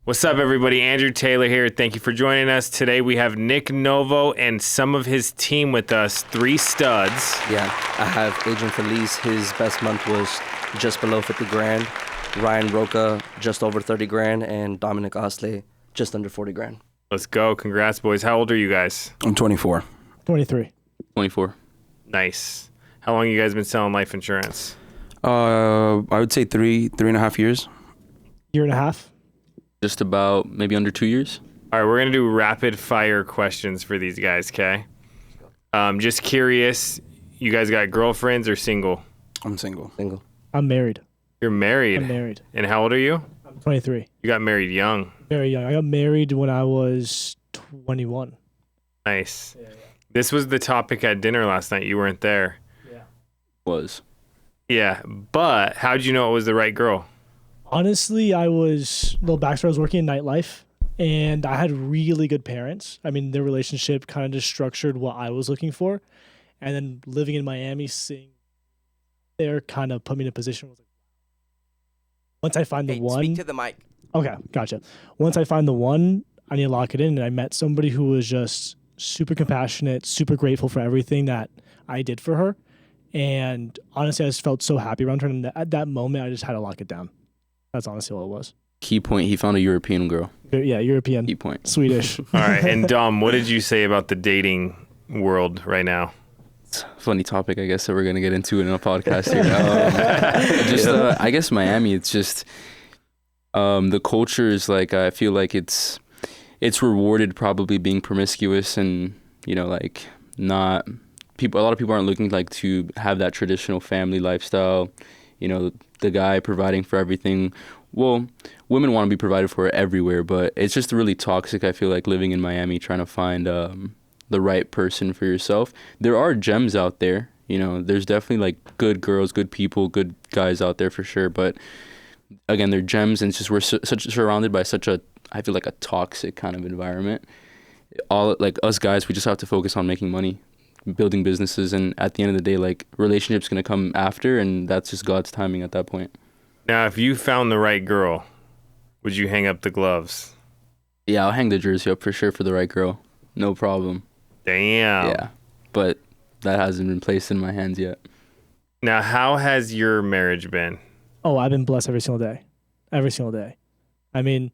What's up, everybody? Andrew Taylor here. Thank you for joining us. Today we have Nick Novo and some of his team with us, 3 studs. Yeah, I have Agent Felice. His best month was just below 50 grand. Ryan Roca, just over 30 grand. And Dominic Osley, just under 40 grand. Let's go. Congrats, boys. How old are you guys? I'm 24. 23. 24. Nice. How long you guys been selling life insurance? I would say three and a half years. Year and a half. Just about maybe under 2 years. All right, we're going to do rapid fire questions for these guys, okay? Just curious, you guys got girlfriends or single? I'm single. Single. I'm married. You're married? I'm married. And how old are you? I'm 23. You got married young. Very young. I got married when I was 21. Nice. Yeah. This was the topic at dinner last night. You weren't there. Yeah. Was. Yeah, but how'd you know it was the right girl? Honestly, I was working in nightlife, and I had really good parents. I mean, their relationship kind of just structured what I was looking for. And then living in Miami, seeing there kind of put me in a position where once I find the one. Speak to the mic. Okay, gotcha. Once I find the one, I need to lock it in. And I met somebody who was just super compassionate, super grateful for everything that I did for her. And honestly, I just felt so happy around her. And at that moment, I just had to lock it down. That's honestly all it was. Key point, he found a European girl. Yeah, European. Key point. Swedish. All right, and Dom, what did you say about the dating world right now? It's a funny topic, I guess, that we're going to get into in a podcast here. I guess Miami, it's just, the culture is like, I feel like it's rewarded probably being promiscuous and, you know, like not, a lot of people aren't looking like to have that traditional family lifestyle, you know, the guy providing for everything. Well, women want to be provided for everywhere, but it's just really toxic, I feel like, living in Miami, trying to find the right person for yourself. There are gems out there, you know, there's definitely like good girls, good people, good guys out there for sure, but again, they're gems, and it's just we're surrounded by such a, I feel like, a toxic kind of environment. All like us guys, we just have to focus on making money, building businesses, and at the end of the day, like, relationships gonna come after, and that's just God's timing at that point. Now, if you found the right girl, would you hang up the gloves? Yeah, I'll hang the jersey up for sure for the right girl. No problem. Damn. Yeah, but that hasn't been placed in my hands yet. Now, how has your marriage been? Oh, I've been blessed every single day. Every single day. I mean,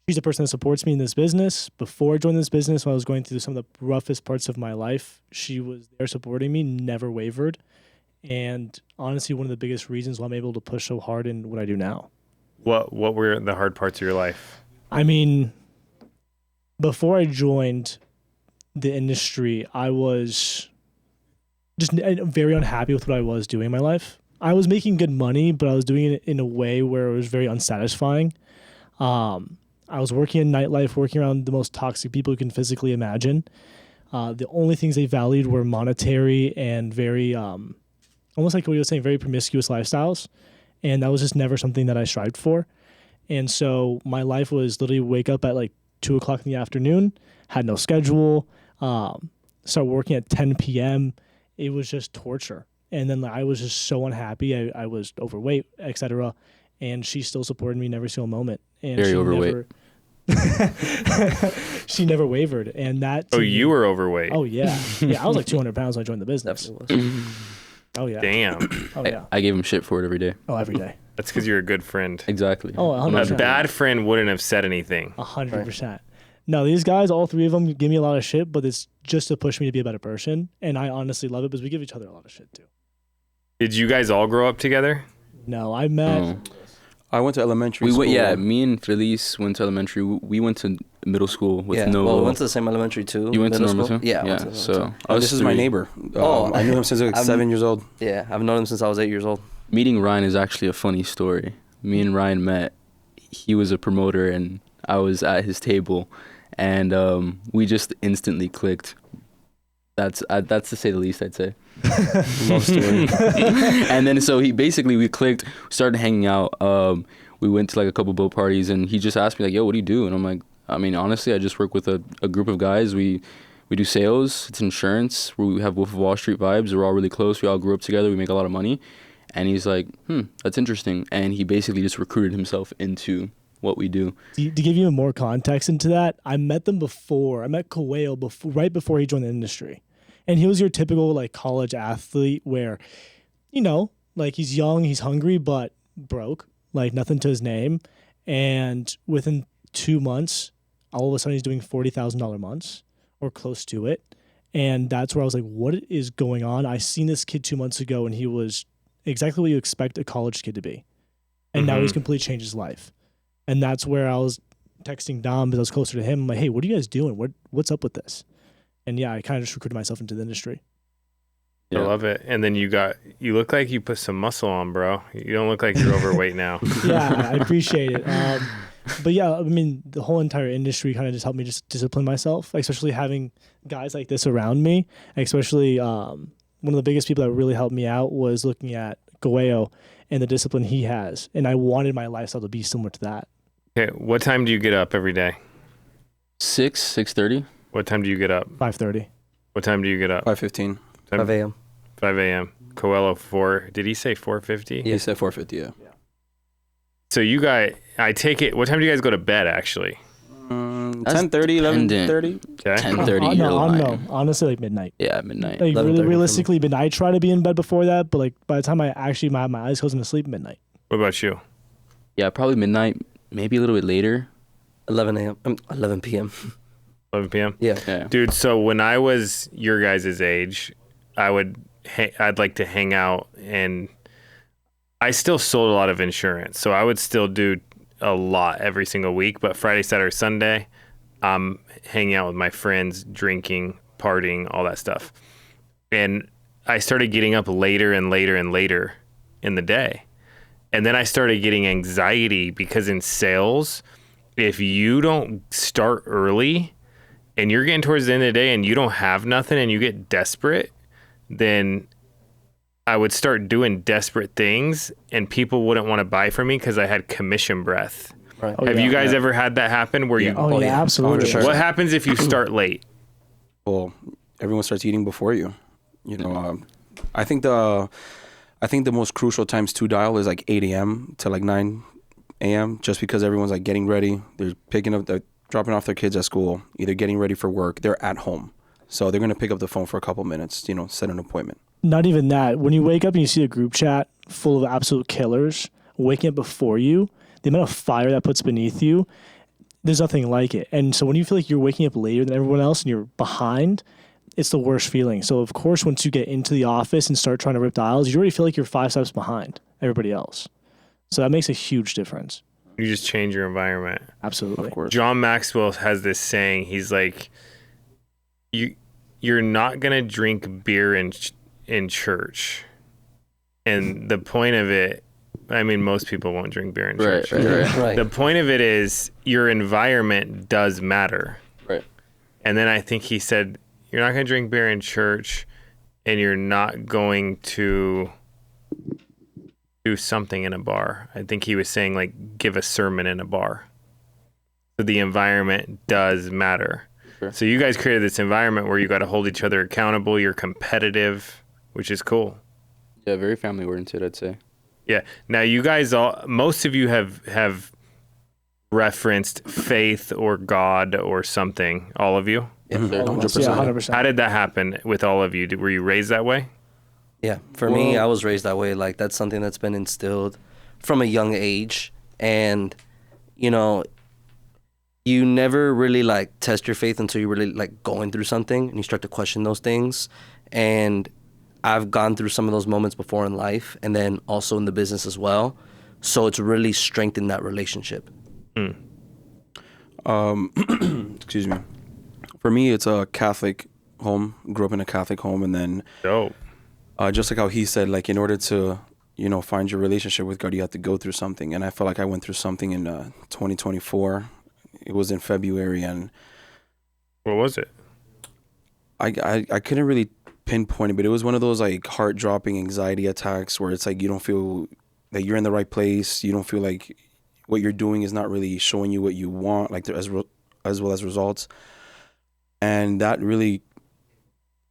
she's the person that supports me in this business. Before I joined this business, when I was going through some of the roughest parts of my life, she was there supporting me, never wavered. And honestly, one of the biggest reasons why I'm able to push so hard in what I do now. What were the hard parts of your life? I mean, before I joined the industry, I was just very unhappy with what I was doing in my life. I was making good money, but I was doing it in a way where it was very unsatisfying. I was working in nightlife, working around the most toxic people you can physically imagine. The only things they valued were monetary and very, almost like what you were saying, very promiscuous lifestyles. And that was just never something that I strived for. And so my life was literally wake up at like 2 o'clock in the afternoon, had no schedule, start working at 10 p.m. It was just torture. And then I was just so unhappy. I was overweight, etc. And she still supported me in every single moment. And very overweight. She never wavered. And that. Oh, you were overweight. Oh, yeah. Yeah, I was like 200 pounds when I joined the business. Oh, yeah. Damn. Oh, yeah. I gave him shit for it every day. Oh, every day. That's because you're a good friend. Exactly. Oh, 100%. A bad friend wouldn't have said anything. 100%. No, these guys, all 3 of them, give me a lot of shit, but it's just to push me to be a better person. And I honestly love it because we give each other a lot of shit, too. Did you guys all grow up together? No, I met... Oh. I went to elementary school. Me and Felice went to elementary. We went to middle school with Novo. Well, we went to the same elementary too. You went to normal school? too? Yeah. So this is my neighbor. I knew him since I was 7 years old. Yeah, I've known him since I was 8 years old. Meeting Ryan is actually a funny story. Me and Ryan met. He was a promoter and I was at his table, and we just instantly clicked. That's to say the least, I'd say. Love story. And then so we clicked, started hanging out. We went to like a couple boat parties, and he just asked me like, "Yo, what do you do?" And I'm like, I mean, honestly, I just work with a group of guys. We do sales, it's insurance. We have Wolf of Wall Street vibes. We're all really close. We all grew up together. We make a lot of money. And he's like, that's interesting. And he basically just recruited himself into what we do. To give you more context into that, I met them before. I met Coelho right before he joined the industry. And he was your typical like college athlete where, like he's young, he's hungry, but broke, like nothing to his name. And within 2 months, all of a sudden he's doing $40,000 months or close to it. And that's where I was like, what is going on? I seen this kid 2 months ago and he was exactly what you expect a college kid to be. And now he's completely changed his life. And that's where I was texting Dom because I was closer to him. I'm like, hey, what are you guys doing? What's up with this? And yeah, I kind of just recruited myself into the industry. I love it. And then you look like you put some muscle on, bro. You don't look like you're overweight now. Yeah, I appreciate it. But yeah, I mean, the whole entire industry kind of just helped me just discipline myself, especially having guys like this around me. Especially one of the biggest people that really helped me out was looking at Coelho and the discipline he has. And I wanted my lifestyle to be similar to that. Okay, what time do you get up every day? 6:30. What time do you get up? 5:30. What time do you get up? 5:15. 5 a.m. 5 a.m. Coelho 4. Did he say 4:50? He said 4:50. Yeah. So you guys, I take it. What time do you guys go to bed? Actually, 10:30, 11:30. Okay. 10:30. You're lying. No, honestly, like midnight. Yeah, midnight. Like 11:30 realistically, midnight. I try to be in bed before that, but like by the time I actually have my eyes closed and asleep, midnight. What about you? Yeah, probably midnight. Maybe a little bit later. 11 a.m. 11 p.m. 11 p.m. Yeah. Dude, so when I was your guys' age, I'd like to hang out, and I still sold a lot of insurance, so I would still do a lot every single week. But Friday, Saturday, Sunday, I'm hanging out with my friends, drinking, partying, all that stuff. And I started getting up later and later and later in the day. And then I started getting anxiety because in sales, if you don't start early and you're getting towards the end of the day and you don't have nothing and you get desperate, then I would start doing desperate things and people wouldn't want to buy from me because I had commission breath. Right. Oh, Have yeah. you guys ever had that happen where you? Oh, yeah, absolutely. Sure. What happens if you start late? Well, everyone starts eating before you. I think the most crucial times to dial is like 8 a.m. to like 9 a.m. just because everyone's like getting ready. They're they're dropping off their kids at school, either getting ready for work. They're at home. So they're going to pick up the phone for a couple minutes, set an appointment. Not even that. When you wake up and you see a group chat full of absolute killers waking up before you, the amount of fire that puts beneath you, there's nothing like it. And so when you feel like you're waking up later than everyone else and you're behind, it's the worst feeling. So of course, once you get into the office and start trying to rip dials, you already feel like you're 5 steps behind everybody else. So that makes a huge difference. You just change your environment. Absolutely. Of course. John Maxwell has this saying. He's like, you're not going to drink beer in church. And the point of it, I mean, most people won't drink beer in church. Right. The point of it is your environment does matter. Right. And then I think he said, you're not going to drink beer in church and you're not going to do something in a bar. I think he was saying like give a sermon in a bar. So the environment does matter. Sure. So you guys created this environment where you got to hold each other accountable. You're competitive, which is cool. Yeah, very family oriented, I'd say. Yeah. Now you guys most of you have referenced faith or God or something. All of you. Yes, sir. 100%. Yeah, 100%. How did that happen with all of you? Were you raised that way? Yeah, for me, I was raised that way. Like, that's something that's been instilled from a young age. And, you never really, like, test your faith until you're really, like, going through something and you start to question those things. And I've gone through some of those moments before in life and then also in the business as well. So it's really strengthened that relationship. Excuse me. For me, it's a Catholic home. Grew up in a Catholic home, and then Dope. just like how he said, like in order to, find your relationship with God, you have to go through something. And I felt like I went through something in 2024. It was in February, and What was it? I couldn't really pinpoint it, but it was one of those like heart-dropping anxiety attacks where it's like you don't feel that you're in the right place. You don't feel like what you're doing is not really showing you what you want, like as well as results. And that really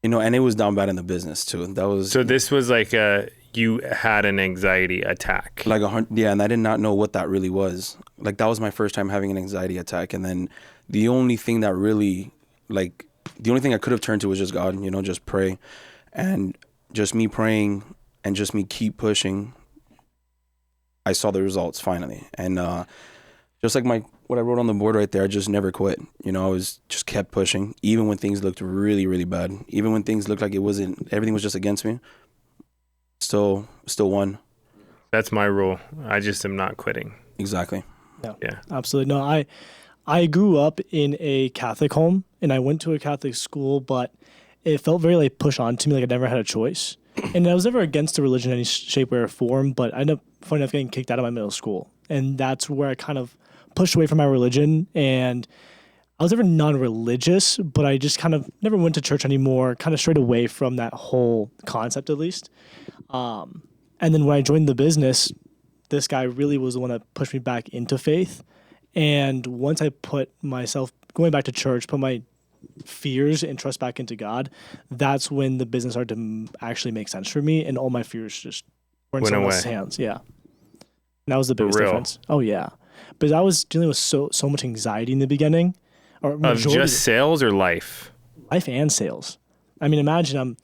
You know, and it was down bad in the business too. That was So this was like you had an anxiety attack. like yeah, and I did not know what that really was. Like that was my first time having an anxiety attack, and then the only thing that really, like, the only thing I could have turned to was just God, you know, just pray, and just me praying and just me keep pushing. I saw the results finally, and just like what I wrote on the board right there, I just never quit. You know, I was just kept pushing, even when things looked really, really bad, even when things looked like everything was just against me. Still won. That's my rule. I just am not quitting. Exactly. Yeah, absolutely. No, I grew up in a Catholic home, and I went to a Catholic school, but it felt very like pushed on to me, like I never had a choice. And I was never against the religion in any shape, way, or form, but I ended up, funny enough, getting kicked out of my middle school. And that's where I kind of pushed away from my religion. And I was never non-religious, but I just kind of never went to church anymore, kind of strayed away from that whole concept, at least. And then when I joined the business, this guy really was the one that pushed me back into faith. And once I put myself, going back to church, put my fears and trust back into God, that's when the business started to actually make sense for me, and all my fears just were in Went someone away. else's hands. Yeah. And that was the biggest real. difference. Oh, yeah. But I was dealing with so much anxiety in the beginning. Or Of majority just sales or life? life and sales. I mean, imagine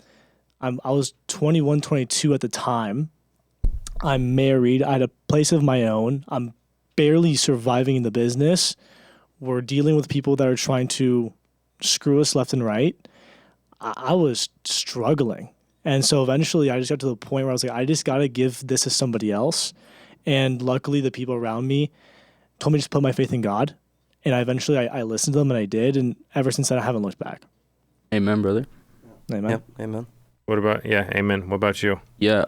I was 21, 22 at the time. I'm married. I had a place of my own. I'm barely surviving in the business. We're dealing with people that are trying to screw us left and right. I was struggling. And so eventually I just got to the point where I was like, I just got to give this to somebody else. And luckily the people around me told me to just put my faith in God. And I listened to them, and I did. And ever since then, I haven't looked back. Amen, brother. Amen. Yep. Amen. What about, yeah, amen. What about you? Yeah,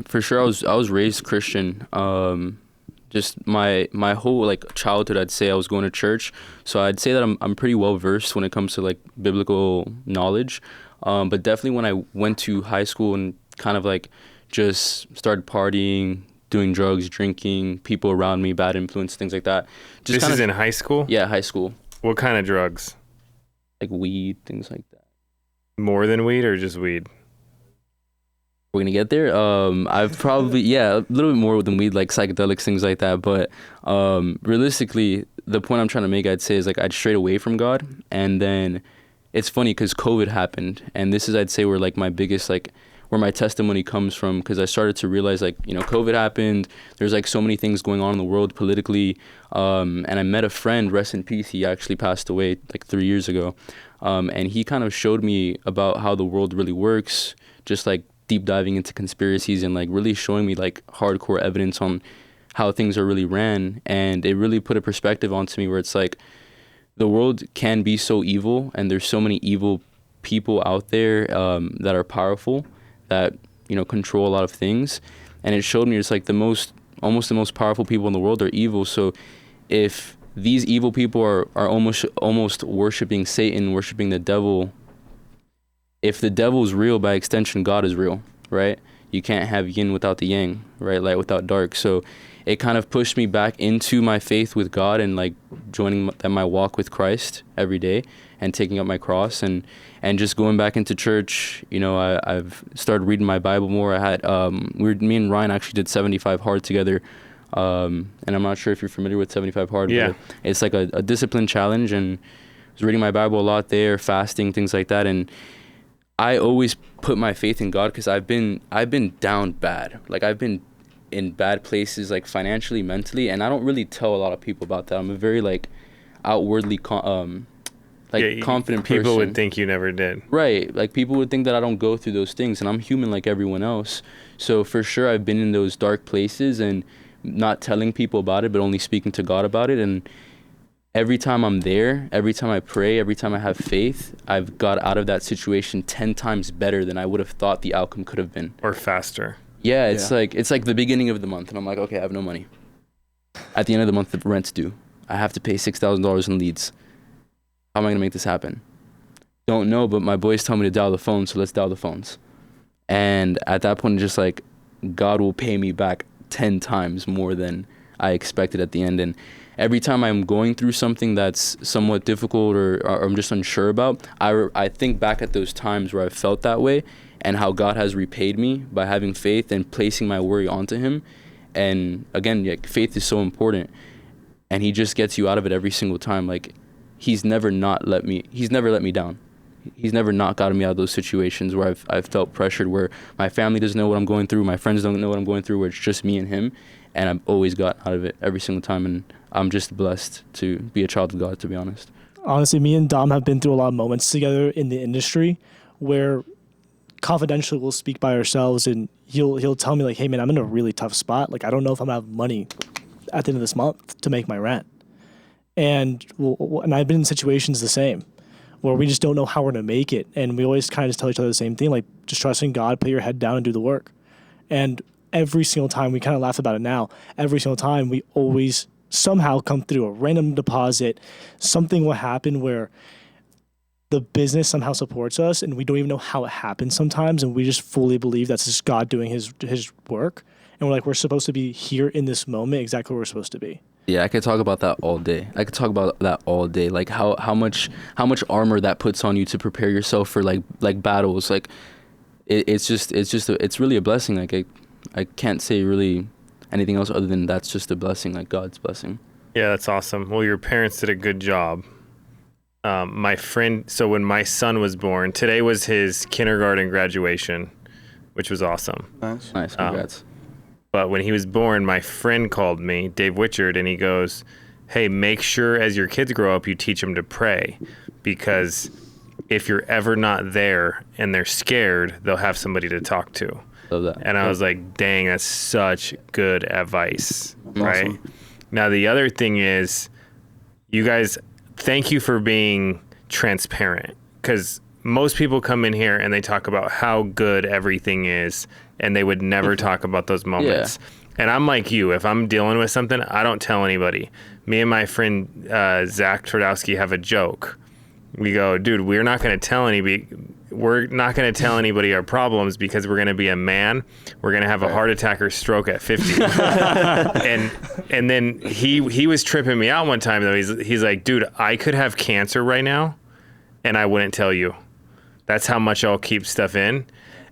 for sure. I was raised Christian. Just my whole like childhood, I'd say I was going to church. So I'd say that I'm pretty well versed when it comes to like biblical knowledge. But definitely when I went to high school and kind of like just started partying, doing drugs, drinking, people around me, bad influence, things like that. Just This is in high school? Yeah, high school. What kind of drugs? Like weed, things like that. More than weed or just weed? We're gonna get there. I've probably a little bit more than weed, like psychedelics, things like that. But realistically, the point I'm trying to make, I'd say, is like I'd strayed away from God, and then it's funny because COVID happened, and this is, I'd say, where like my biggest like where my testimony comes from, because I started to realize like, you know, COVID happened. There's like so many things going on in the world politically, and I met a friend, rest in peace. He actually passed away like 3 years ago, and he kind of showed me about how the world really works, just like deep diving into conspiracies and like really showing me like hardcore evidence on how things are really ran. And it really put a perspective onto me where it's like the world can be so evil, and there's so many evil people out there that are powerful, that, you know, control a lot of things. And it showed me it's like almost the most powerful people in the world are evil. So if these evil people are almost worshiping Satan, worshiping the devil, if the devil is real, by extension, God is real, right? You can't have yin without the yang, right? Light without dark. So it kind of pushed me back into my faith with God, and like joining my walk with Christ every day, and taking up my cross, and just going back into church. You know, I've started reading my Bible more. I had me and Ryan actually did 75 hard together, and I'm not sure if you're familiar with 75 hard. Yeah. But it's like a discipline challenge, and I was reading my Bible a lot there, fasting, things like that. And I always put my faith in God, because I've been down bad. Like I've been in bad places, like financially, mentally, and I don't really tell a lot of people about that. I'm a very like outwardly confident person. People would think you never did. Right. Like people would think that I don't go through those things, and I'm human like everyone else. So for sure I've been in those dark places and not telling people about it, but only speaking to God about it. And every time I'm there, every time I pray, every time I have faith, I've got out of that situation 10 times better than I would have thought the outcome could have been. Or faster. Yeah, it's like the beginning of the month, and I'm like, okay, I have no money. At the end of the month, the rent's due. I have to pay $6,000 in leads. How am I gonna make this happen? Don't know, but my boys tell me to dial the phone, so let's dial the phones. And at that point, it's just like God will pay me back 10 times more than I expected at the end. every time I'm going through something that's somewhat difficult or I'm just unsure about, I think back at those times where I felt that way and how God has repaid me by having faith and placing my worry onto him. And again, like, faith is so important, and he just gets you out of it every single time. Like, he's never let me down. He's never not gotten me out of those situations where I've felt pressured, where my family doesn't know what I'm going through, my friends don't know what I'm going through, where it's just me and him, and I've always got out of it every single time. And I'm just blessed to be a child of God, to be honest. Honestly, me and Dom have been through a lot of moments together in the industry where confidentially we'll speak by ourselves, and he'll tell me, like, hey man, I'm in a really tough spot. Like, I don't know if I'm gonna have money at the end of this month to make my rent. And I've been in situations the same, where we just don't know how we're gonna make it, and we always kind of just tell each other the same thing, like, just trust in God, put your head down and do the work. And every single time, we kind of laugh about it now, every single time we always somehow come through a random deposit. Something will happen where the business somehow supports us, and we don't even know how it happens sometimes, and we just fully believe that's just God doing his work, and we're like, we're supposed to be here in this moment exactly where we're supposed to be. Yeah, I could talk about that all day. Like how much armor that puts on you to prepare yourself for like battles. Like it's really a blessing. Like I can't say really anything else other than that's just a blessing, like God's blessing. Yeah, that's awesome. Well, your parents did a good job. My friend, so when my son was born, today was his kindergarten graduation, which was awesome. Nice. Congrats. But when he was born, my friend called me, Dave Witchard, and he goes, hey, make sure as your kids grow up, you teach them to pray, because if you're ever not there and they're scared, they'll have somebody to talk to. Love that. And I was like, dang, that's such good advice, right? Awesome. Now, the other thing is, you guys, thank you for being transparent, because most people come in here and they talk about how good everything is, and they would never talk about those moments. Yeah. And I'm like you. If I'm dealing with something, I don't tell anybody. Me and my friend Zach Twardowski have a joke. We go, dude, we're not going to tell anybody. We're not going to tell anybody our problems, because we're going to be a man. We're going to have a heart attack or stroke at 50. and then he was tripping me out one time though. He's like, dude, I could have cancer right now, and I wouldn't tell you. That's how much I'll keep stuff in.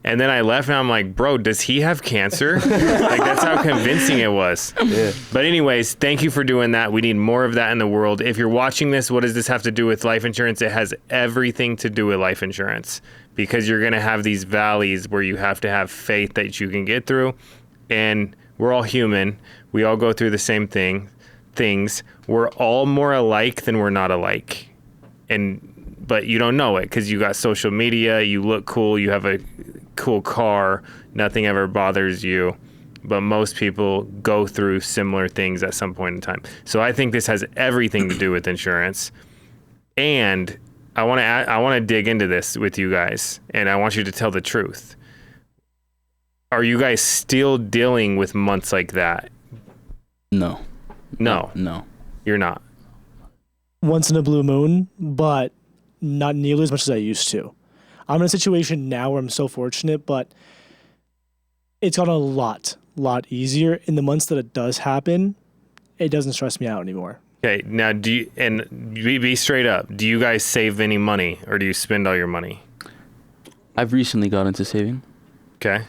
And then I left, and I'm like, bro, does he have cancer? Like, that's how convincing it was. Yeah. But anyways, thank you for doing that. We need more of that in the world. If you're watching this, what does this have to do with life insurance? It has everything to do with life insurance, because you're going to have these valleys where you have to have faith that you can get through. And we're all human. We all go through the same things. We're all more alike than we're not alike. But you don't know it, because you got social media, you look cool, you have a cool car, nothing ever bothers you. But most people go through similar things at some point in time. So I think this has everything to do with insurance. And I want to dig into this with you guys, and I want you to tell the truth. Are you guys still dealing with months like that? No. You're not. Once in a blue moon, but not nearly as much as I used to. I'm in a situation now where I'm so fortunate, but it's gotten a lot easier. In the months that it does happen, it doesn't stress me out anymore. Okay, now be straight up. Do you guys save any money, or do you spend all your money? I've recently got into saving. Okay.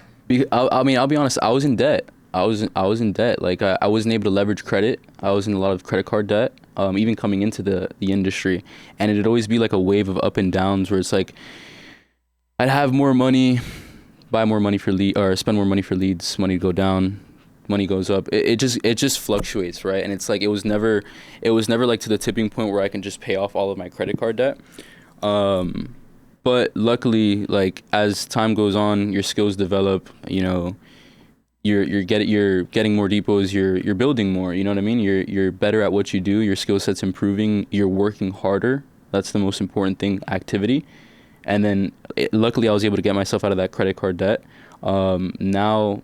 I mean, I'll be honest. I was in debt. I was in debt. Like I wasn't able to leverage credit. I was in a lot of credit card debt. Even coming into the industry, and it'd always be like a wave of up and downs, where it's like I'd have more money, buy more money for or spend more money for leads. Money go down, money goes up. It just fluctuates, right? And it's like it was never like to the tipping point where I can just pay off all of my credit card debt. But luckily, like as time goes on, your skills develop. You know, you're getting more depots. You're building more. You know what I mean? You're better at what you do. Your skill set's improving. You're working harder. That's the most important thing. Activity. And then luckily I was able to get myself out of that credit card debt. Now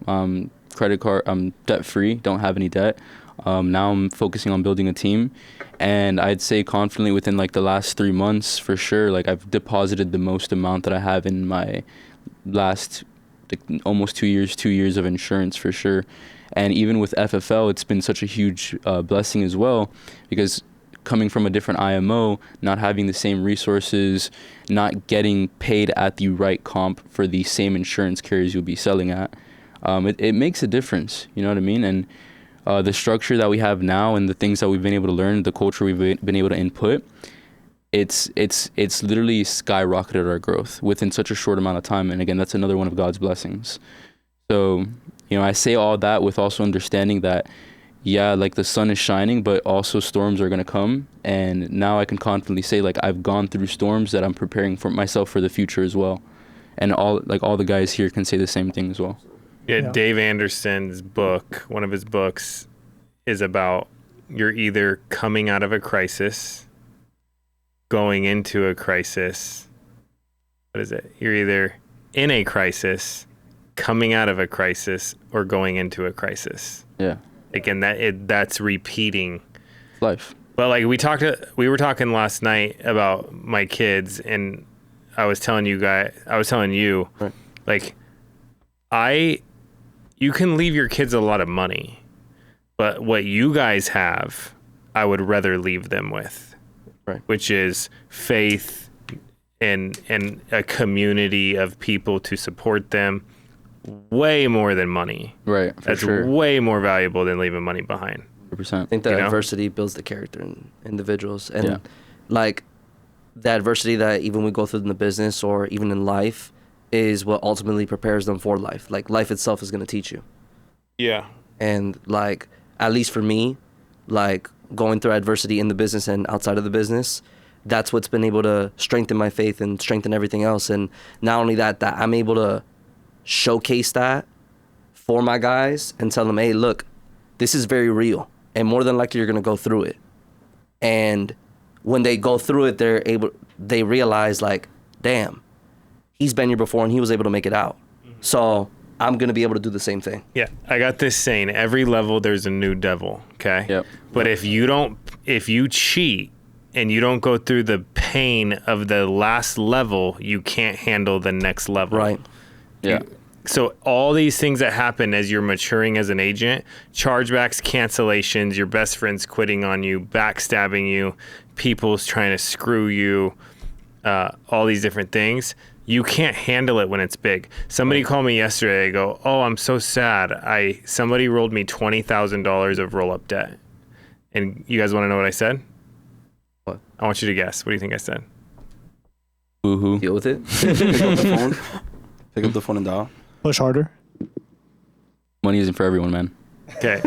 credit card, I'm debt free, don't have any debt. Now I'm focusing on building a team, and I'd say confidently within like the last 3 months for sure, like I've deposited the most amount that I have in my last almost 2 years of insurance for sure. And even with FFL, it's been such a huge blessing as well, because coming from a different IMO, not having the same resources, not getting paid at the right comp for the same insurance carriers you'll be selling at, it makes a difference. You know what I mean? And the structure that we have now and the things that we've been able to learn, the culture we've been able to input, it's literally skyrocketed our growth within such a short amount of time. And again, that's another one of God's blessings. So, you know, I say all that with also understanding that, yeah, like the sun is shining, but also storms are going to come. And now I can confidently say, like, I've gone through storms that I'm preparing for myself for the future as well. And all the guys here can say the same thing as well. Yeah, Dave Anderson's book, one of his books, is about you're either coming out of a crisis, going into a crisis. What is it? You're either in a crisis, coming out of a crisis, or going into a crisis. Yeah. Again, that's repeating Life. But like we were talking last night about my kids, and I was telling you, Right. like, you can leave your kids a lot of money, but what you guys have, I would rather leave them with, Right. which is faith and a community of people to support them, way more than money. Right. For That's sure. way more valuable than leaving money behind. 100%. I think that You know? adversity builds the character in individuals. And Yeah. like the adversity that even we go through in the business or even in life is what ultimately prepares them for life. Like life itself is going to teach you. Yeah. And like, at least for me, like going through adversity in the business and outside of the business, that's what's been able to strengthen my faith and strengthen everything else. And not only that I'm able to showcase that for my guys and tell them, hey, look, this is very real. And more than likely you're going to go through it. And when they go through it, they realize like, damn, he's been here before and he was able to make it out. So I'm going to be able to do the same thing. Yeah, I got this saying, every level there's a new devil, okay? Yep. But if you cheat and you don't go through the pain of the last level, you can't handle the next level. Right. Yeah. So all these things that happen as you're maturing as an agent, chargebacks, cancellations, your best friends quitting on you, backstabbing you, people's trying to screw you, all these different things, you can't handle it when it's big. Somebody called me yesterday. I go, oh, I'm so sad. Somebody rolled me $20,000 of roll-up debt. And you guys want to know what I said? What? I want you to guess. What do you think I said? Woohoo. Deal with it. Pick up the phone. Pick up the phone and dial. Push harder. Money isn't for everyone, man. Okay.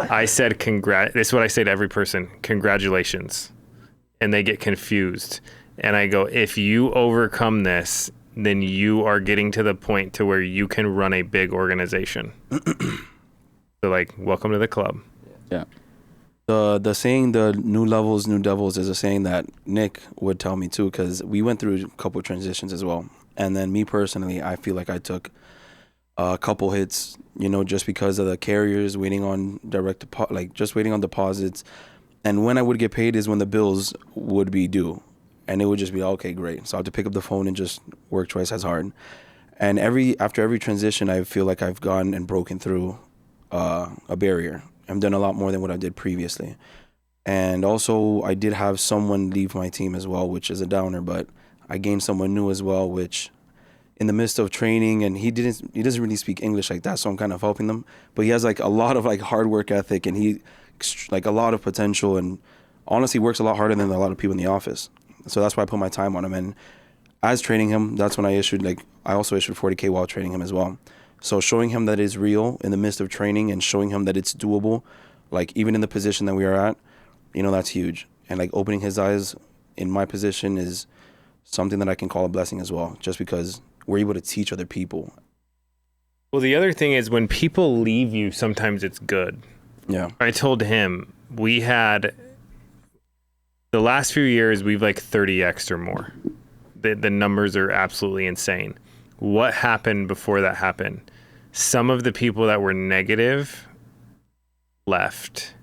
I said, this is what I say to every person. Congratulations. And they get confused. And I go, if you overcome this, then you are getting to the point to where you can run a big organization. So like, welcome to the club. Yeah. The saying, the new levels, new devils, is a saying that Nick would tell me too, because we went through a couple of transitions as well. And then me personally, I feel like I took a couple hits, just because of the carriers waiting on just waiting on deposits. And when I would get paid is when the bills would be due. And it would just be, okay, great. So I have to pick up the phone and just work twice as hard. And after every transition, I feel like I've gone and broken through a barrier. I've done a lot more than what I did previously. And also, I did have someone leave my team as well, which is a downer, but I gained someone new as well, which in the midst of training, and he doesn't really speak English like that, so I'm kind of helping them. But he has like a lot of like hard work ethic, and he like a lot of potential, and honestly works a lot harder than a lot of people in the office. So that's why I put my time on him. And as training him, that's when I also issued 40K while training him as well. So showing him that it's real in the midst of training and showing him that it's doable, like even in the position that we are at, that's huge. And like opening his eyes in my position is something that I can call a blessing as well, just because we're able to teach other people. Well, the other thing is when people leave you, sometimes it's good. Yeah. I told him we had the last few years, we've like 30x or more. The numbers are absolutely insane. What happened before that happened? Some of the people that were negative left,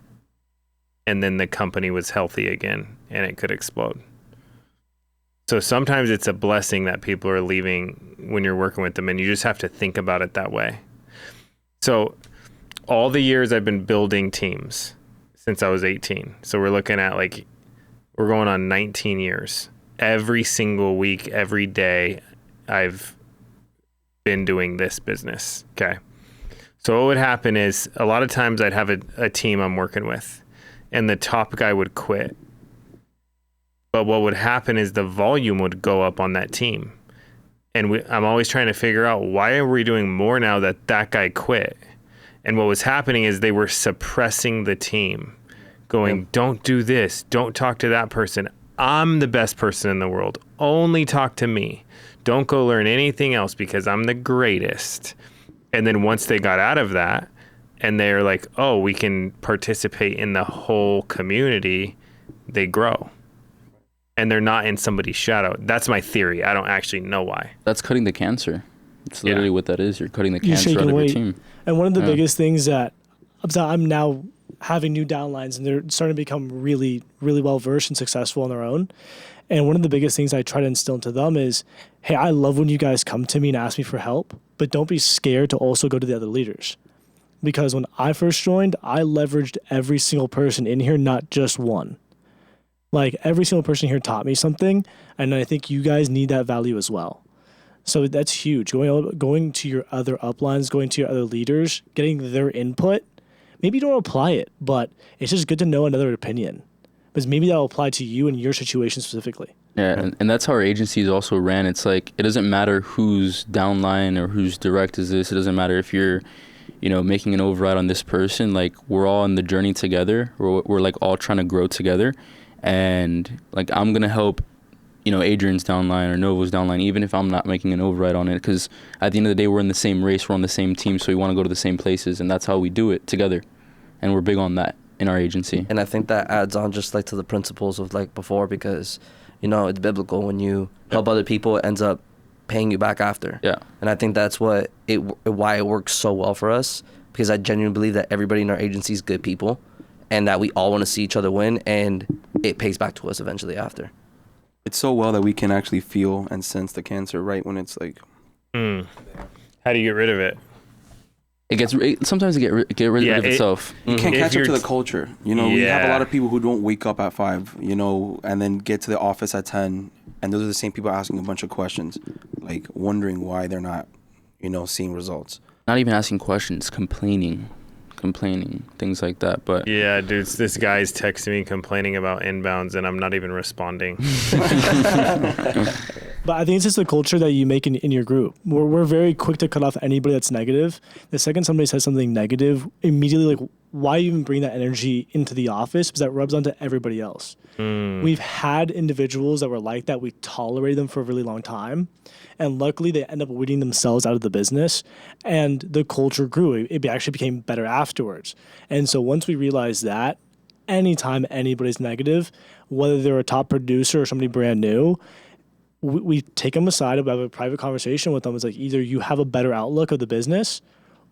and then the company was healthy again, and it could explode. So sometimes it's a blessing that people are leaving when you're working with them, and you just have to think about it that way. So all the years I've been building teams since I was 18. So we're looking at like, we're going on 19 years. Every single week, every day, I've been doing this business. Okay. So what would happen is a lot of times I'd have a team I'm working with and the top guy would quit. But what would happen is the volume would go up on that team. And I'm always trying to figure out, why are we doing more now that that guy quit? And what was happening is they were suppressing the team, going, don't do this, don't talk to that person. I'm the best person in the world. Only talk to me. Don't go learn anything else because I'm the greatest. And then once they got out of that and they're like, oh, we can participate in the whole community, they grow. And they're not in somebody's shadow. That's my theory. I don't actually know why. That's cutting the cancer. It's literally what that is. You're cutting the cancer out of weight. your team. And one of the biggest things that I'm now having new downlines, and they're starting to become really, really well versed and successful on their own. And one of the biggest things I try to instill into them is, hey, I love when you guys come to me and ask me for help, but don't be scared to also go to the other leaders. Because when I first joined, I leveraged every single person in here, not just one. Like, every single person here taught me something, and I think you guys need that value as well. So that's huge. Going to your other uplines, going to your other leaders, getting their input. Maybe you don't apply it, but it's just good to know another opinion. Because maybe that will apply to you and your situation specifically. Yeah, and that's how our agencies also ran. It's like, it doesn't matter who's downline or who's direct is this. It doesn't matter if you're, making an override on this person. Like, we're all on the journey together. We're like all trying to grow together. And like, I'm going to help, Adrian's downline or Novo's downline, even if I'm not making an override on it. Because at the end of the day, we're in the same race. We're on the same team. So we want to go to the same places. And that's how we do it together. And we're big on that in our agency. And I think that adds on just like to the principles of like before, because, it's biblical. When you help other people, it ends up paying you back after. Yeah. And I think that's why it works so well for us, because I genuinely believe that everybody in our agency is good people and that we all want to see each other win, and it pays back to us eventually after. It's so well that we can actually feel and sense the cancer right when it's like. How do you get rid of it? Sometimes it get rid of itself. You can't catch up to the culture. We have a lot of people who don't wake up at 5, and then get to the office at 10, and those are the same people asking a bunch of questions, like wondering why they're not, seeing results. Not even asking questions, complaining, things like that. But yeah, dude, this guy's texting me complaining about inbounds, and I'm not even responding. But I think it's just the culture that you make in your group. We're very quick to cut off anybody that's negative. The second somebody says something negative, immediately, like, why even bring that energy into the office? Because that rubs onto everybody else. We've had individuals that were like that. We tolerated them for a really long time. And luckily, they end up weeding themselves out of the business. And the culture grew. It actually became better afterwards. And so once we realized that, anytime anybody's negative, whether they're a top producer or somebody brand new, we take them aside, have a private conversation with them. It's like, either you have a better outlook of the business,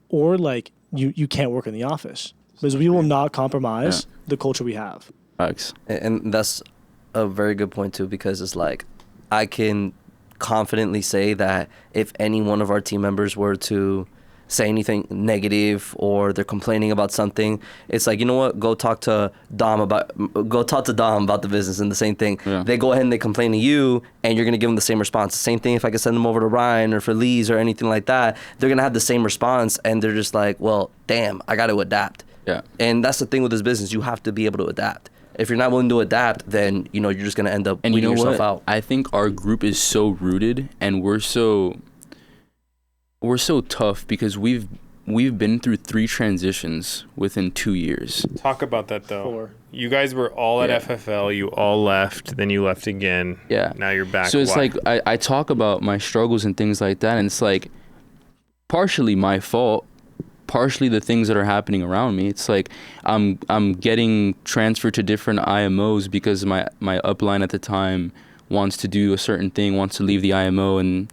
or like you can't work in the office, because we will not compromise the culture we have. Thanks. And that's a very good point too, because it's like, I can confidently say that if any one of our team members were to say anything negative or they're complaining about something, it's like, you know what, go talk to Dom about the business. And the same thing, they go ahead and they complain to you, and you're going to give them the same response. The same thing if I could send them over to Ryan or Feliz or anything like that, they're going to have the same response, and they're just like, well, damn, I got to adapt. Yeah. And that's the thing with this business, you have to be able to adapt. If you're not willing to adapt, then you're just going to end up weeding yourself out. I think our group is so rooted, and we're so tough, because we've been through 3 transitions within 2 years. Talk about that though. 4. You guys were all at FFL. You all left. Then you left again. Yeah. Now you're back. So it's Why? like I talk about my struggles and things like that, and it's like partially my fault, partially the things that are happening around me. It's like I'm getting transferred to different IMOs because my upline at the time wants to do a certain thing, wants to leave the IMO. And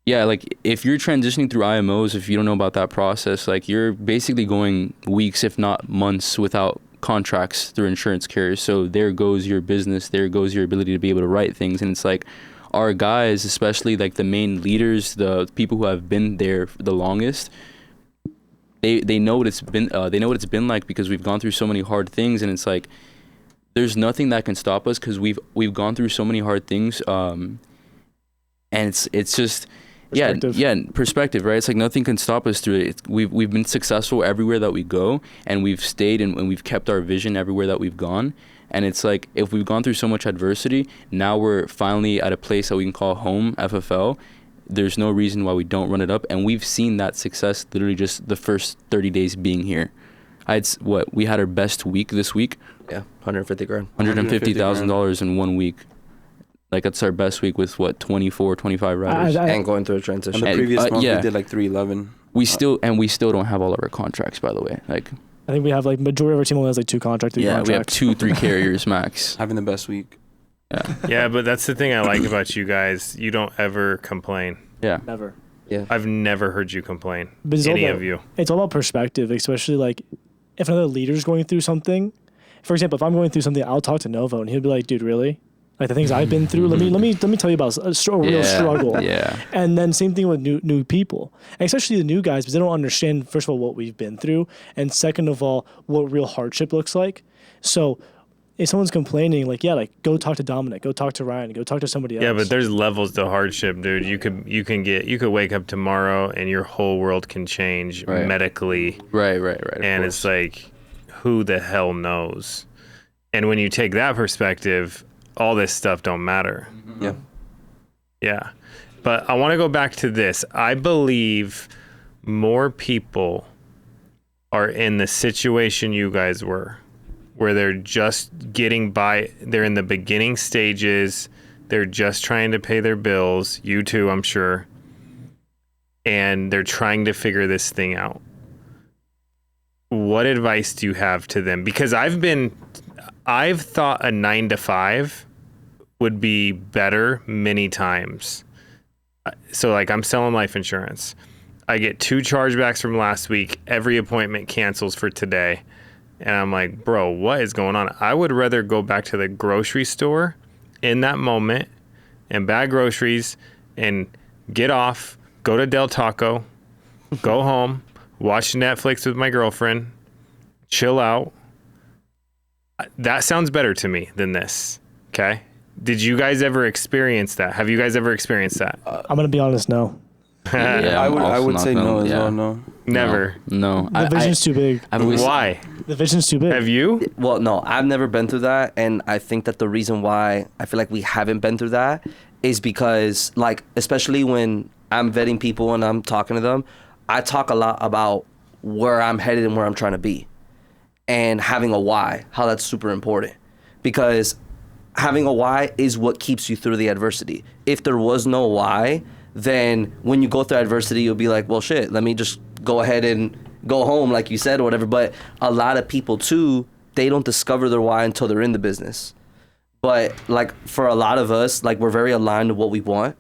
yeah, like if you're transitioning through IMOs, if you don't know about that process, like you're basically going weeks, if not months, without contracts through insurance carriers. So there goes your business, there goes your ability to be able to write things. And it's like our guys, especially like the main leaders, the people who have been there the longest, they know what it's been like, because we've gone through so many hard things, and it's like there's nothing that can stop us, because we've gone through so many hard things, and it's just perspective, right? It's like nothing can stop us through it. We've been successful everywhere that we go, and we've stayed and we've kept our vision everywhere that we've gone. And it's like, if we've gone through so much adversity, now we're finally at a place that we can call home, FFL. There's no reason why we don't run it up. And we've seen that success literally just the first 30 days being here. We had our best week this week. Yeah, 150 grand. $150,000 in 1 week. Like, that's our best week with 24, 25 riders. And going through a transition. And the previous month we did like 311. We still don't have all of our contracts, by the way. Like, I think we have like majority of our team only has like 2 contracts. We have 2-3 carriers max. Having the best week. Yeah. Yeah, but that's the thing I like about you guys. You don't ever complain. Yeah. Never. Yeah. I've never heard you complain. But Any of you. It's all about perspective, especially like if another leader's going through something. For example, if I'm going through something, I'll talk to Novo and he'll be like, "Dude, really? Like the things I've been through. Let me tell you about a real struggle." Yeah. And then same thing with new people, and especially the new guys, because they don't understand, first of all, what we've been through, and second of all, what real hardship looks like. So if someone's complaining, like go talk to Dominic, go talk to Ryan, go talk to somebody else. Yeah, but there's levels to hardship, dude. You could wake up tomorrow and your whole world can change medically. Right. And it's like, who the hell knows? And when you take that perspective, all this stuff don't matter. Yeah. Yeah. But I want to go back to this. I believe more people are in the situation you guys were, where they're just getting by. They're in the beginning stages. They're just trying to pay their bills. You too, I'm sure. And they're trying to figure this thing out. What advice do you have to them? Because I've thought a 9 to 5 would be better many times. So like, I'm selling life insurance. I get 2 chargebacks from last week. Every appointment cancels for today. And I'm like, bro, what is going on? I would rather go back to the grocery store in that moment and bag groceries and get off, go to Del Taco, go home, watch Netflix with my girlfriend, chill out. That sounds better to me than this. Okay. Did you guys ever experience that? Have you guys ever experienced that? I'm going to be honest, no. Yeah, I would say no as well. No. Never. No. The vision's too big. Why? The vision's too big. Have you? Well, no, I've never been through that. And I think that the reason why I feel like we haven't been through that is because, like, especially when I'm vetting people and I'm talking to them, I talk a lot about where I'm headed and where I'm trying to be. And having a why, how that's super important. Because having a why is what keeps you through the adversity. If there was no why, then when you go through adversity, you'll be like, well, shit, let me just go ahead and go home, like you said, or whatever. But a lot of people, too, they don't discover their why until they're in the business. But, like, for a lot of us, like, we're very aligned to what we want.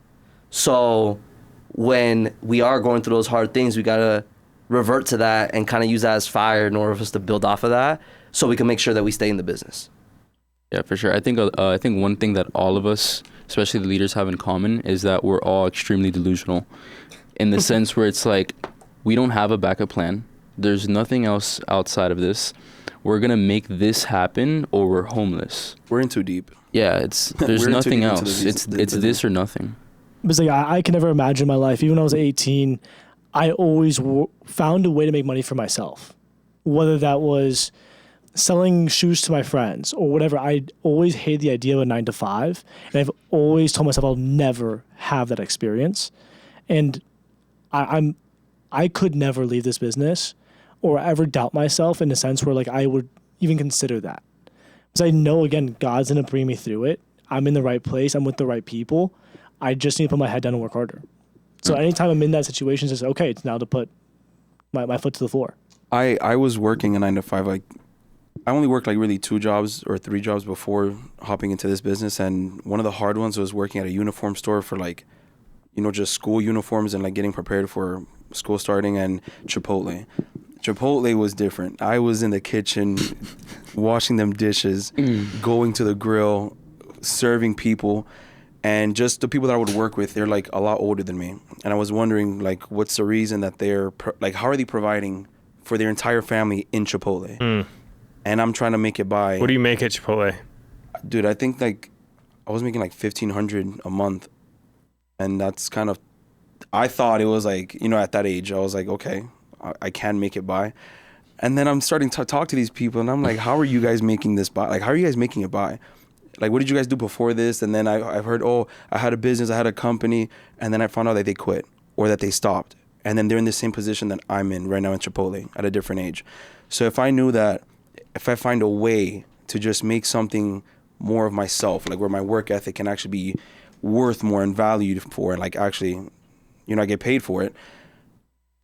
So when we are going through those hard things, we got to revert to that and kind of use that as fire in order for us to build off of that so we can make sure that we stay in the business. Yeah, for sure. I think one thing that all of us, especially the leaders, have in common is that we're all extremely delusional in the sense where it's like, we don't have a backup plan. There's nothing else outside of this. We're going to make this happen or we're homeless. We're in too deep. Yeah, there's nothing else. It's this or nothing. Because like, I can never imagine my life. Even when I was 18, I always found a way to make money for myself. Whether that was selling shoes to my friends or whatever, I always hated the idea of a 9 to 5. And I've always told myself I'll never have that experience. And I could never leave this business or ever doubt myself in a sense where like I would even consider that. Because I know, again, God's going to bring me through it. I'm in the right place. I'm with the right people. I just need to put my head down and work harder. So anytime I'm in that situation, it's just, okay, it's now to put my foot to the floor. I was working a 9 to 5. Like, I only worked like really 2 jobs or 3 jobs before hopping into this business. And one of the hard ones was working at a uniform store for like, just school uniforms and like getting prepared for school starting, and Chipotle. Chipotle was different. I was in the kitchen washing them dishes, going to the grill, serving people. And just the people that I would work with, they're like a lot older than me. And I was wondering, like, what's the reason that they're, how are they providing for their entire family in Chipotle. Mm. And I'm trying to make it by. What do you make at Chipotle? Dude, I think like I was making like $1,500 a month, and that's kind of. I thought it was like, you know, at that age, I was like, okay, I can make it by. And then I'm starting to talk to these people, and I'm like, how are you guys making this by? Like, how are you guys making it by? Like, what did you guys do before this? And then I've heard, oh, I had a business, I had a company, and then I found out that they quit or that they stopped. And then they're in the same position that I'm in right now in Chipotle at a different age. So if I knew that, if I find a way to just make something more of myself, like where my work ethic can actually be worth more and valued for, and like actually, you know, I get paid for it,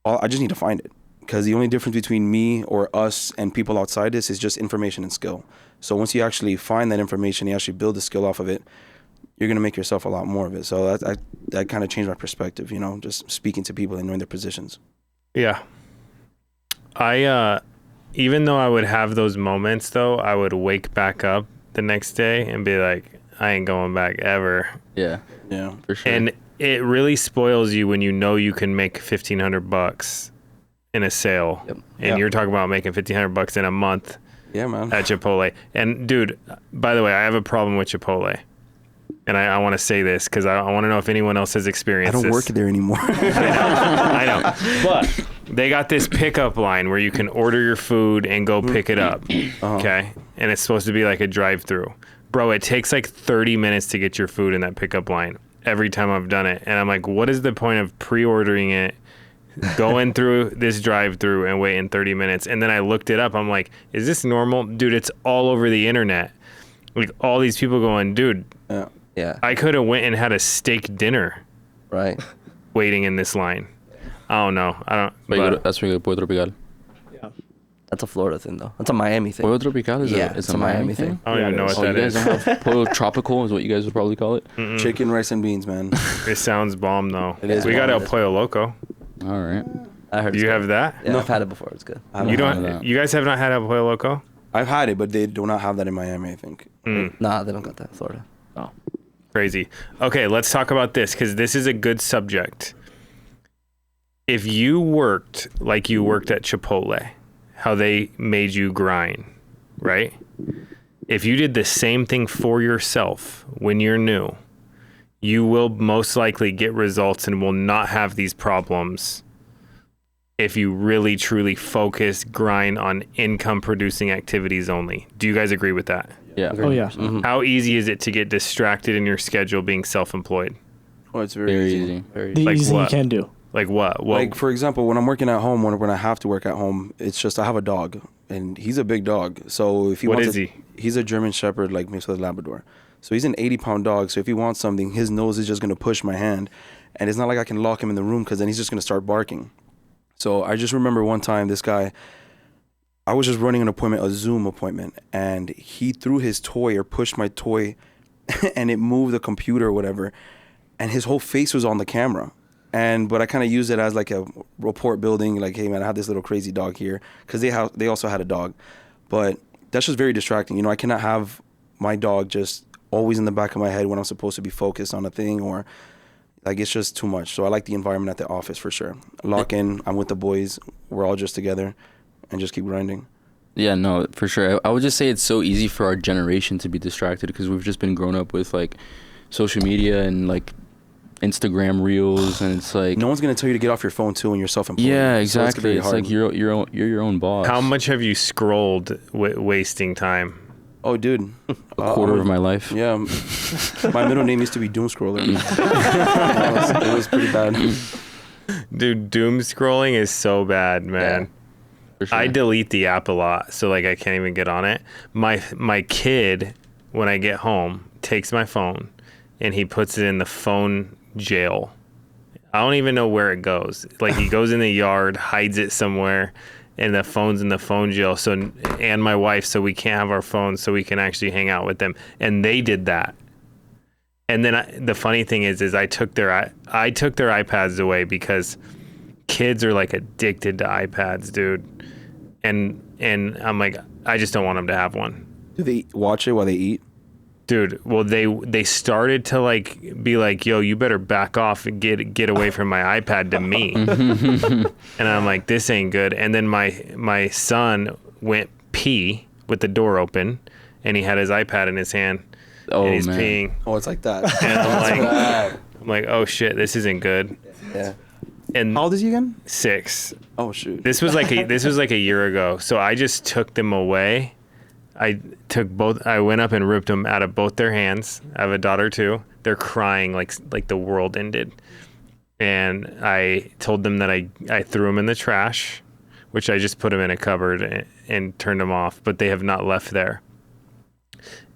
I just need to find it. Because the only difference between me or us and people outside this is just information and skill. So once you actually find that information, you actually build the skill off of it, you're going to make yourself a lot more of it. So that kind of changed my perspective, you know, just speaking to people and knowing their positions. Yeah. Even though I would have those moments, though, I would wake back up the next day and be like, I ain't going back ever. Yeah, Yeah. for sure. And it really spoils you when you know you can make $1,500 in a sale. Yep. And Yeah. you're talking about making $1,500 in a month Yeah, man. at Chipotle. And dude, by the way, I have a problem with Chipotle. And I want to say this because I want to know if anyone else has I experienced don't this. work there anymore. I know. But they got this pickup line where you can order your food and go pick it up. Okay. And it's supposed to be like a drive-through. Bro, it takes like 30 minutes to get your food in that pickup line every time I've done it. And I'm like, what is the point of pre-ordering it, going through this drive-through and waiting 30 minutes? And then I looked it up. I'm like, is this normal? Dude, it's all over the internet. Like all these people going, dude, Yeah. Yeah. I could have went and had a steak dinner Right. waiting in this line. I don't know. I don't. But you But go to, that's where you go to Pollo Tropical. That's a Florida thing, though. That's a Miami thing. Pollo Tropical is Yeah, it's a Miami thing? I don't even know what Oh, you that guys is. don't have Pollo Tropical is what you guys would probably call it? Chicken, rice, and beans, man. It sounds bomb though. It is We got bomb. El Pollo Loco. All right. I heard Do it's you good. have that? Yeah, I've had it before. It's good. I You don't have don't. that. You guys have not had El Pollo Loco? I've had it, but they do not have that in Miami, I think. Nah, they don't got that in Florida. Crazy. Okay, let's talk about this because this is a good subject. If you worked like you worked at Chipotle, how they made you grind, right? If you did the same thing for yourself when you're new, you will most likely get results and will not have these problems if you really truly focus, grind on income producing activities only. Do you guys agree with that? Yeah. Oh yeah. How easy is it to get distracted in your schedule being self-employed? Oh, it's very, Very easy. easy. Very The Like easiest thing what? you can do. Like what? Like, for example, when I'm working at home, when I have to work at home, it's just I have a dog, and he's a big dog. So if he What wants is he? He's a German Shepherd, like mixed with a Labrador. So he's an 80-pound dog. So if he wants something, his nose is just going to push my hand. And it's not like I can lock him in the room because then he's just going to start barking. So I just remember one time this guy, I was just running an appointment, a Zoom appointment, and he threw his toy or pushed my toy and it moved the computer or whatever. And his whole face was on the camera. But I kind of used it as like a report building, like, hey man, I have this little crazy dog here, because they also had a dog. But that's just very distracting. You know, I cannot have my dog just always in the back of my head when I'm supposed to be focused on a thing, or like it's just too much. So I like the environment at the office for sure. Lock in, I'm with the boys, we're all just together, and just keep grinding. Yeah, no, for sure. I would just say it's so easy for our generation to be distracted because we've just been grown up with like social media and like Instagram reels, and it's like No one's gonna tell you to get off your phone too when you're self-employed. yeah, So exactly. very It's hard. like you're your own boss. How much have you scrolled wasting time? Oh, dude. A quarter of my life. Yeah. My middle name used to be Doom Scroller. it was pretty bad. Dude, doom scrolling is so bad, man. For sure. I delete the app a lot, so like I can't even get on it. My kid, when I get home, takes my phone and he puts it in the phone jail. I don't even know where it goes. Like he goes in the yard, hides it somewhere, and the phone's in the phone jail. So, and my wife, so we can't have our phones, so we can actually hang out with them. And they did that. And then the funny thing is I took their iPads away because kids are like addicted to iPads, dude. And I'm like, I just don't want them to have one. Do they watch it while they eat? Dude, well, they started to like be like, yo, you better back off and get away from my iPad to me. And I'm like, this ain't good. And then my son went pee with the door open, and he had his iPad in his hand, and he's peeing. Oh, it's like that. And I'm like, oh shit, this isn't good. Yeah. And How old is he again? 6. Oh shoot. This was like a year ago. So I just took them away. I went up and ripped them out of both their hands. I have a daughter too. They're crying like the world ended. And I told them that I threw them in the trash, which I just put them in a cupboard and turned them off, but they have not left there.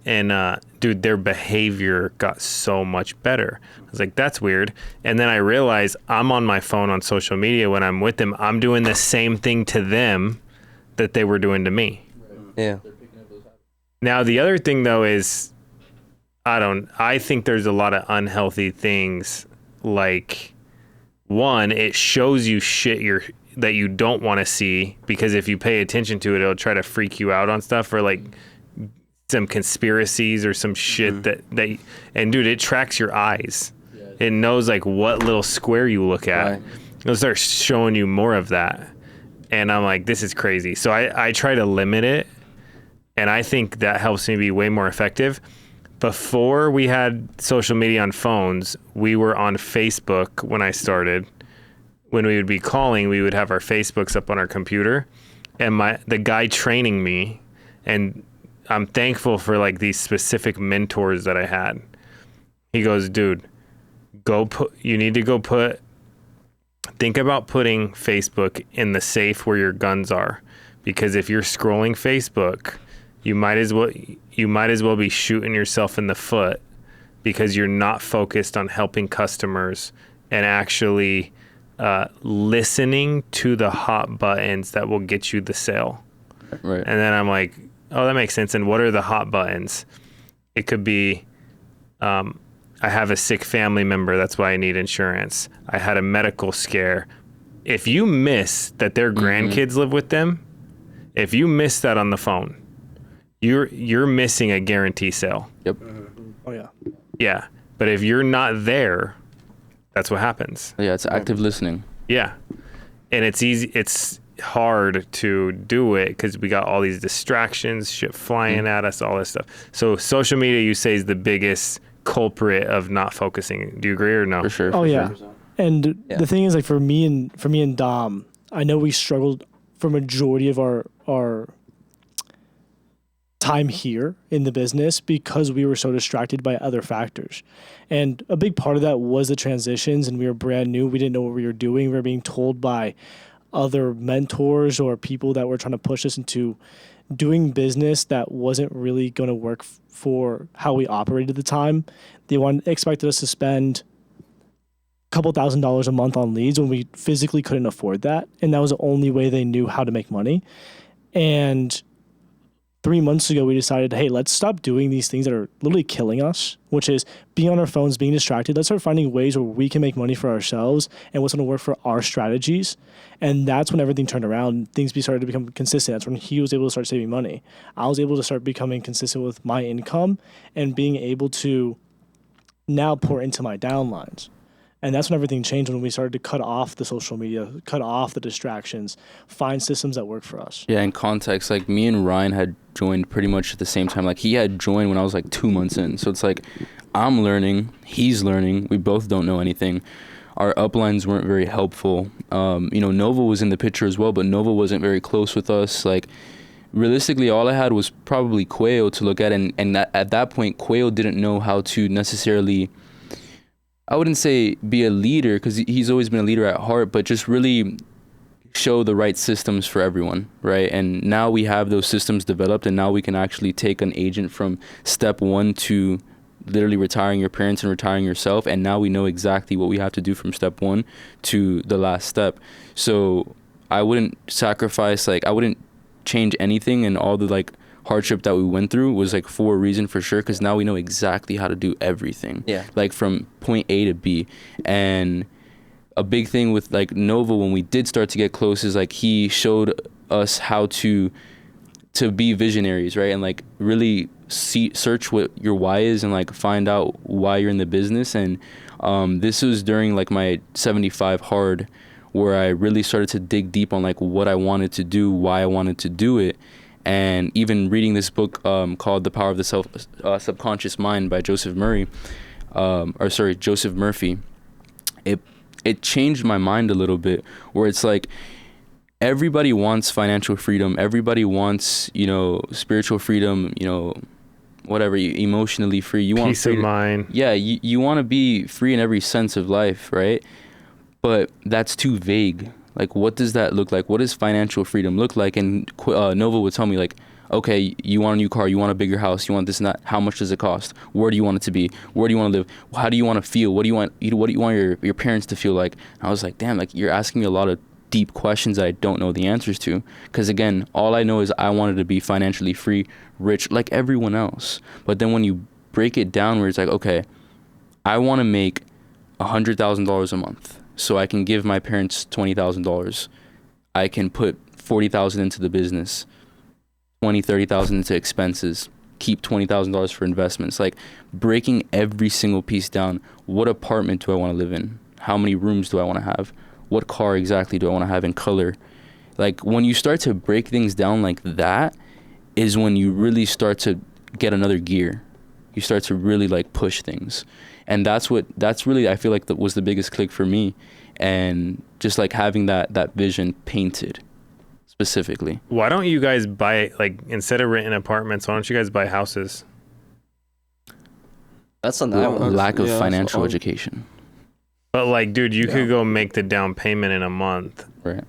And dude, their behavior got so much better. I was like, that's weird. And then I realized I'm on my phone on social media when I'm with them. I'm doing the same thing to them that they were doing to me. Yeah. Now, the other thing, though, is I think there's a lot of unhealthy things. Like, one, it shows you shit that you don't want to see, because if you pay attention to it, it'll try to freak you out on stuff, or like some conspiracies or some shit and dude, it tracks your eyes. It knows like what little square you look at. Right. It'll start showing you more of that. And I'm like, this is crazy. So I try to limit it. And I think that helps me be way more effective. Before we had social media on phones, we were on Facebook when I started. When we would be calling, we would have our Facebooks up on our computer. And the guy training me, and I'm thankful for like these specific mentors that I had. He goes, dude, think about putting Facebook in the safe where your guns are. Because if you're scrolling Facebook, you might as well be shooting yourself in the foot, because you're not focused on helping customers and actually listening to the hot buttons that will get you the sale. Right. And then I'm like, oh, that makes sense. And what are the hot buttons? It could be, I have a sick family member, that's why I need insurance. I had a medical scare. If you miss that their grandkids live with them, if you miss that on the phone, you're missing a guarantee sale. Yep. Oh yeah. Yeah. But if you're not there, that's what happens. Yeah, it's active listening. Yeah. And it's hard to do it because we got all these distractions, shit flying at us, all this stuff. So social media, you say, is the biggest culprit of not focusing. Do you agree or no? For sure. Oh yeah. Sure. And the thing is, like for me and Dom, I know we struggled for majority of our time here in the business because we were so distracted by other factors. And a big part of that was the transitions, and we were brand new. We didn't know what we were doing. We were being told by other mentors or people that were trying to push us into doing business that wasn't really going to work for how we operated at the time. They expected us to spend a couple $1,000s a month on leads when we physically couldn't afford that. And that was the only way they knew how to make money. And 3 months ago, we decided, hey, let's stop doing these things that are literally killing us, which is being on our phones, being distracted. Let's start finding ways where we can make money for ourselves and what's going to work for our strategies. And that's when everything turned around. Things started to become consistent. That's when he was able to start saving money. I was able to start becoming consistent with my income and being able to now pour into my downlines. And that's when everything changed, when we started to cut off the social media, cut off the distractions, find systems that work for us. Yeah, in context, like me and Ryan had joined pretty much at the same time. Like he had joined when I was like 2 months in. So it's like I'm learning, he's learning. We both don't know anything. Our uplines weren't very helpful. Novo was in the picture as well, but Novo wasn't very close with us. Like realistically, all I had was probably Quail to look at. And at that point, Quail didn't know how to necessarily, I wouldn't say be a leader, because he's always been a leader at heart, but just really show the right systems for everyone, right? And now we have those systems developed, and now we can actually take an agent from step one to literally retiring your parents and retiring yourself, and now we know exactly what we have to do from step one to the last step. So I wouldn't sacrifice, I wouldn't change anything, and all the hardship that we went through was for a reason for sure, because now we know exactly how to do everything. Yeah. From point A to B. And a big thing with Novo, when we did start to get close, is he showed us how to be visionaries, right? And really search what your why is and like find out why you're in the business. And this was during like my 75 hard, where I really started to dig deep on like what I wanted to do, why I wanted to do it. And even reading this book called The Power of the Subconscious Mind by Joseph Murphy, it changed my mind a little bit, where it's like everybody wants financial freedom, everybody wants, you know, spiritual freedom, you know, whatever, emotionally free. You want peace of mind. Yeah, you want to be free in every sense of life, right? But that's too vague. Like, what does that look like? What does financial freedom look like? And Novo would tell me, like, okay, you want a new car, you want a bigger house, you want this and that. How much does it cost? Where do you want it to be? Where do you want to live? How do you want to feel? What do you want your parents to feel like? And I was like, damn, like, you're asking me a lot of deep questions that I don't know the answers to. Because again, all I know is I wanted to be financially free, rich, like everyone else. But then when you break it down, where it's like, okay, I want to make $100,000 a month, so I can give my parents $20,000. I can put $40,000 into the business, $30,000 into expenses, keep $20,000 for investments. Like, breaking every single piece down. What apartment do I want to live in? How many rooms do I want to have? What car exactly do I want to have in color? Like, when you start to break things down like that is when you really start to get another gear. You start to really like push things. And that's really, I feel like, that was the biggest click for me. And just like having that vision painted specifically. Why don't you guys buy, like, instead of renting apartments, why don't you guys buy houses? That's something I want. Lack of financial education. But like, dude, you could go make the down payment in a month. Right.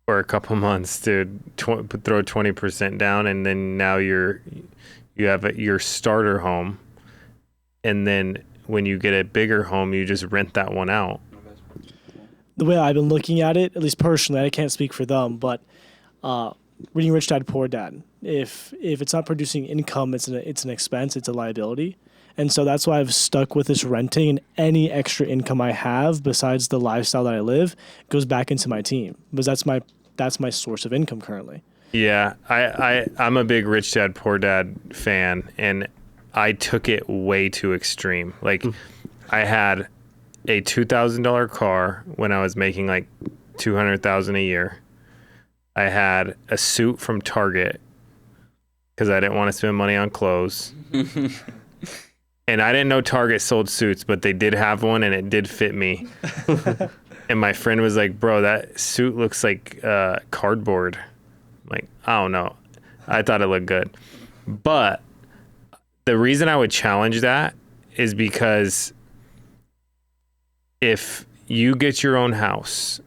Or a couple months, dude. Throw 20% down, and then now you have your starter home. And then when you get a bigger home, you just rent that one out. The way I've been looking at it, at least personally, I can't speak for them, but reading Rich Dad Poor Dad, if it's not producing income, it's an expense, it's a liability. And so that's why I've stuck with this renting, and any extra income I have besides the lifestyle that I live goes back into my team, because that's my source of income currently. Yeah, I'm a big Rich Dad Poor Dad fan, and I took it way too extreme. Like, I had a $2,000 car when I was making like $200,000 a year. I had a suit from Target because I didn't want to spend money on clothes. And I didn't know Target sold suits, but they did have one, and it did fit me. And my friend was like, bro, that suit looks like cardboard. I'm like, I don't know. I thought it looked good. But the reason I would challenge that is because if you get your own house,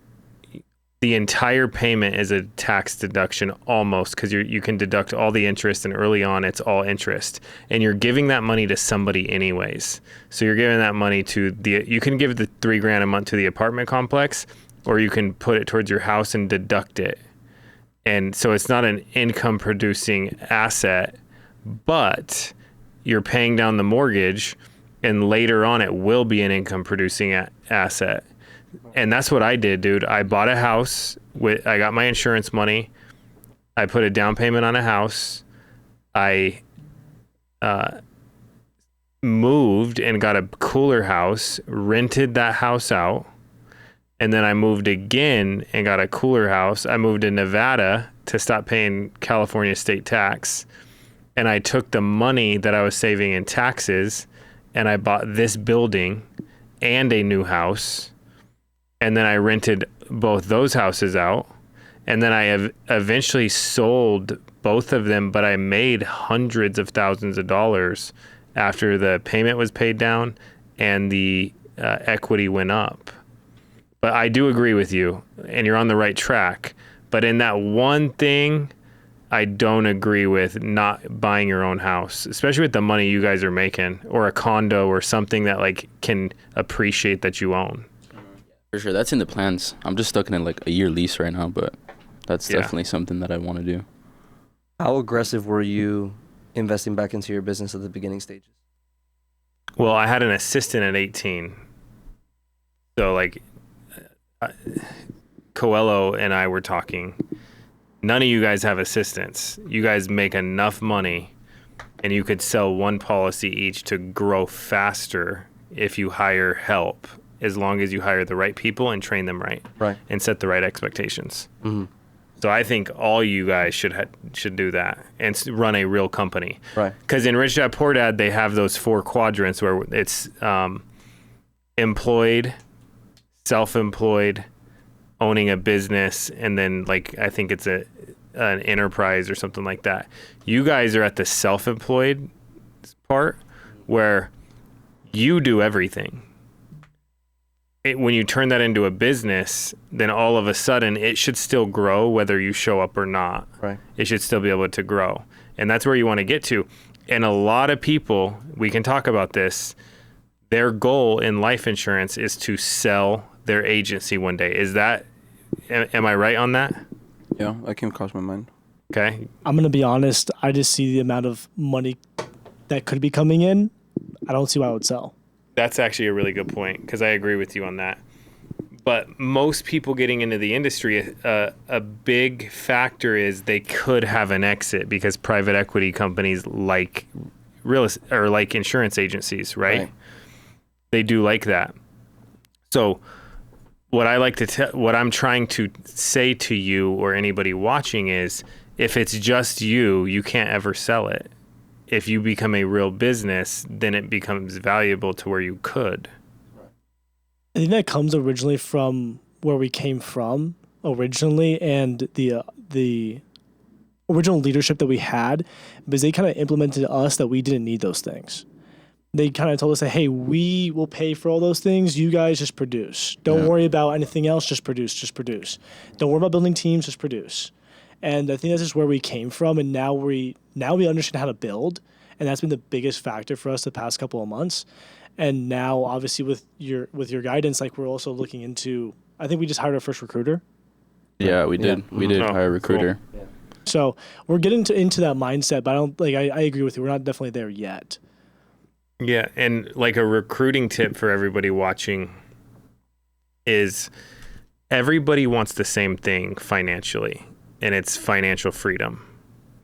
the entire payment is a tax deduction almost, because you can deduct all the interest, and early on it's all interest, and you're giving that money to somebody anyways. So you're giving that money to you can give the $3,000 a month to the apartment complex, or you can put it towards your house and deduct it. And so it's not an income producing asset, but you're paying down the mortgage, and later on it will be an income producing asset. And that's what I did, dude. I bought a house I got my insurance money. I put a down payment on a house. I moved and got a cooler house, rented that house out. And then I moved again and got a cooler house. I moved to Nevada to stop paying California state tax. And I took the money that I was saving in taxes, and I bought this building and a new house. And then I rented both those houses out. And then I have eventually sold both of them, but I made hundreds of thousands of dollars after the payment was paid down and the equity went up. But I do agree with you, and you're on the right track. But in that one thing, I don't agree with not buying your own house, especially with the money you guys are making, or a condo or something that like can appreciate that you own. For sure, that's in the plans. I'm just stuck in like a year lease right now, but that's definitely something that I want to do. How aggressive were you investing back into your business at the beginning stages? Well, I had an assistant at 18. So like Coelho and I were talking. None of you guys have assistants. You guys make enough money and you could sell one policy each to grow faster if you hire help, as long as you hire the right people and train them right, and set the right expectations. Mm-hmm. So I think all you guys should do that and run a real company. Right. Because in Rich Dad Poor Dad, they have those 4 quadrants where it's employed, self-employed, owning a business, and then like I think it's an enterprise or something like that. You guys are at the self-employed part where you do everything. When you turn that into a business, then all of a sudden it should still grow whether you show up or not. Right. It should still be able to grow. And that's where you want to get to. And a lot of people, we can talk about this, their goal in life insurance is to sell their agency one day. Am I right on that? Yeah, that came across my mind. Okay. I'm going to be honest. I just see the amount of money that could be coming in. I don't see why I would sell. That's actually a really good point because I agree with you on that. But most people getting into the industry, a big factor is they could have an exit because private equity companies like like insurance agencies, right? They do like that. So what I'm trying to say to you or anybody watching is, if it's just you can't ever sell it. If you become a real business, then it becomes valuable to where you could. I think that comes originally from where we came from originally, and the original leadership that we had, because they kind of implemented us that we didn't need those things. They kind of told us that, hey, we will pay for all those things. You guys just produce. Don't worry about anything else. Just produce. Don't worry about building teams. Just produce. And I think that's just where we came from. And now we understand how to build. And that's been the biggest factor for us the past couple of months. And now, obviously, with your guidance, like we're also looking into, I think we just hired our first recruiter. Yeah, we did. Yeah. We did hire a recruiter. Cool. Yeah. So we're getting into that mindset, but I agree with you. We're not definitely there yet. Yeah, and like a recruiting tip for everybody watching is everybody wants the same thing financially, and it's financial freedom,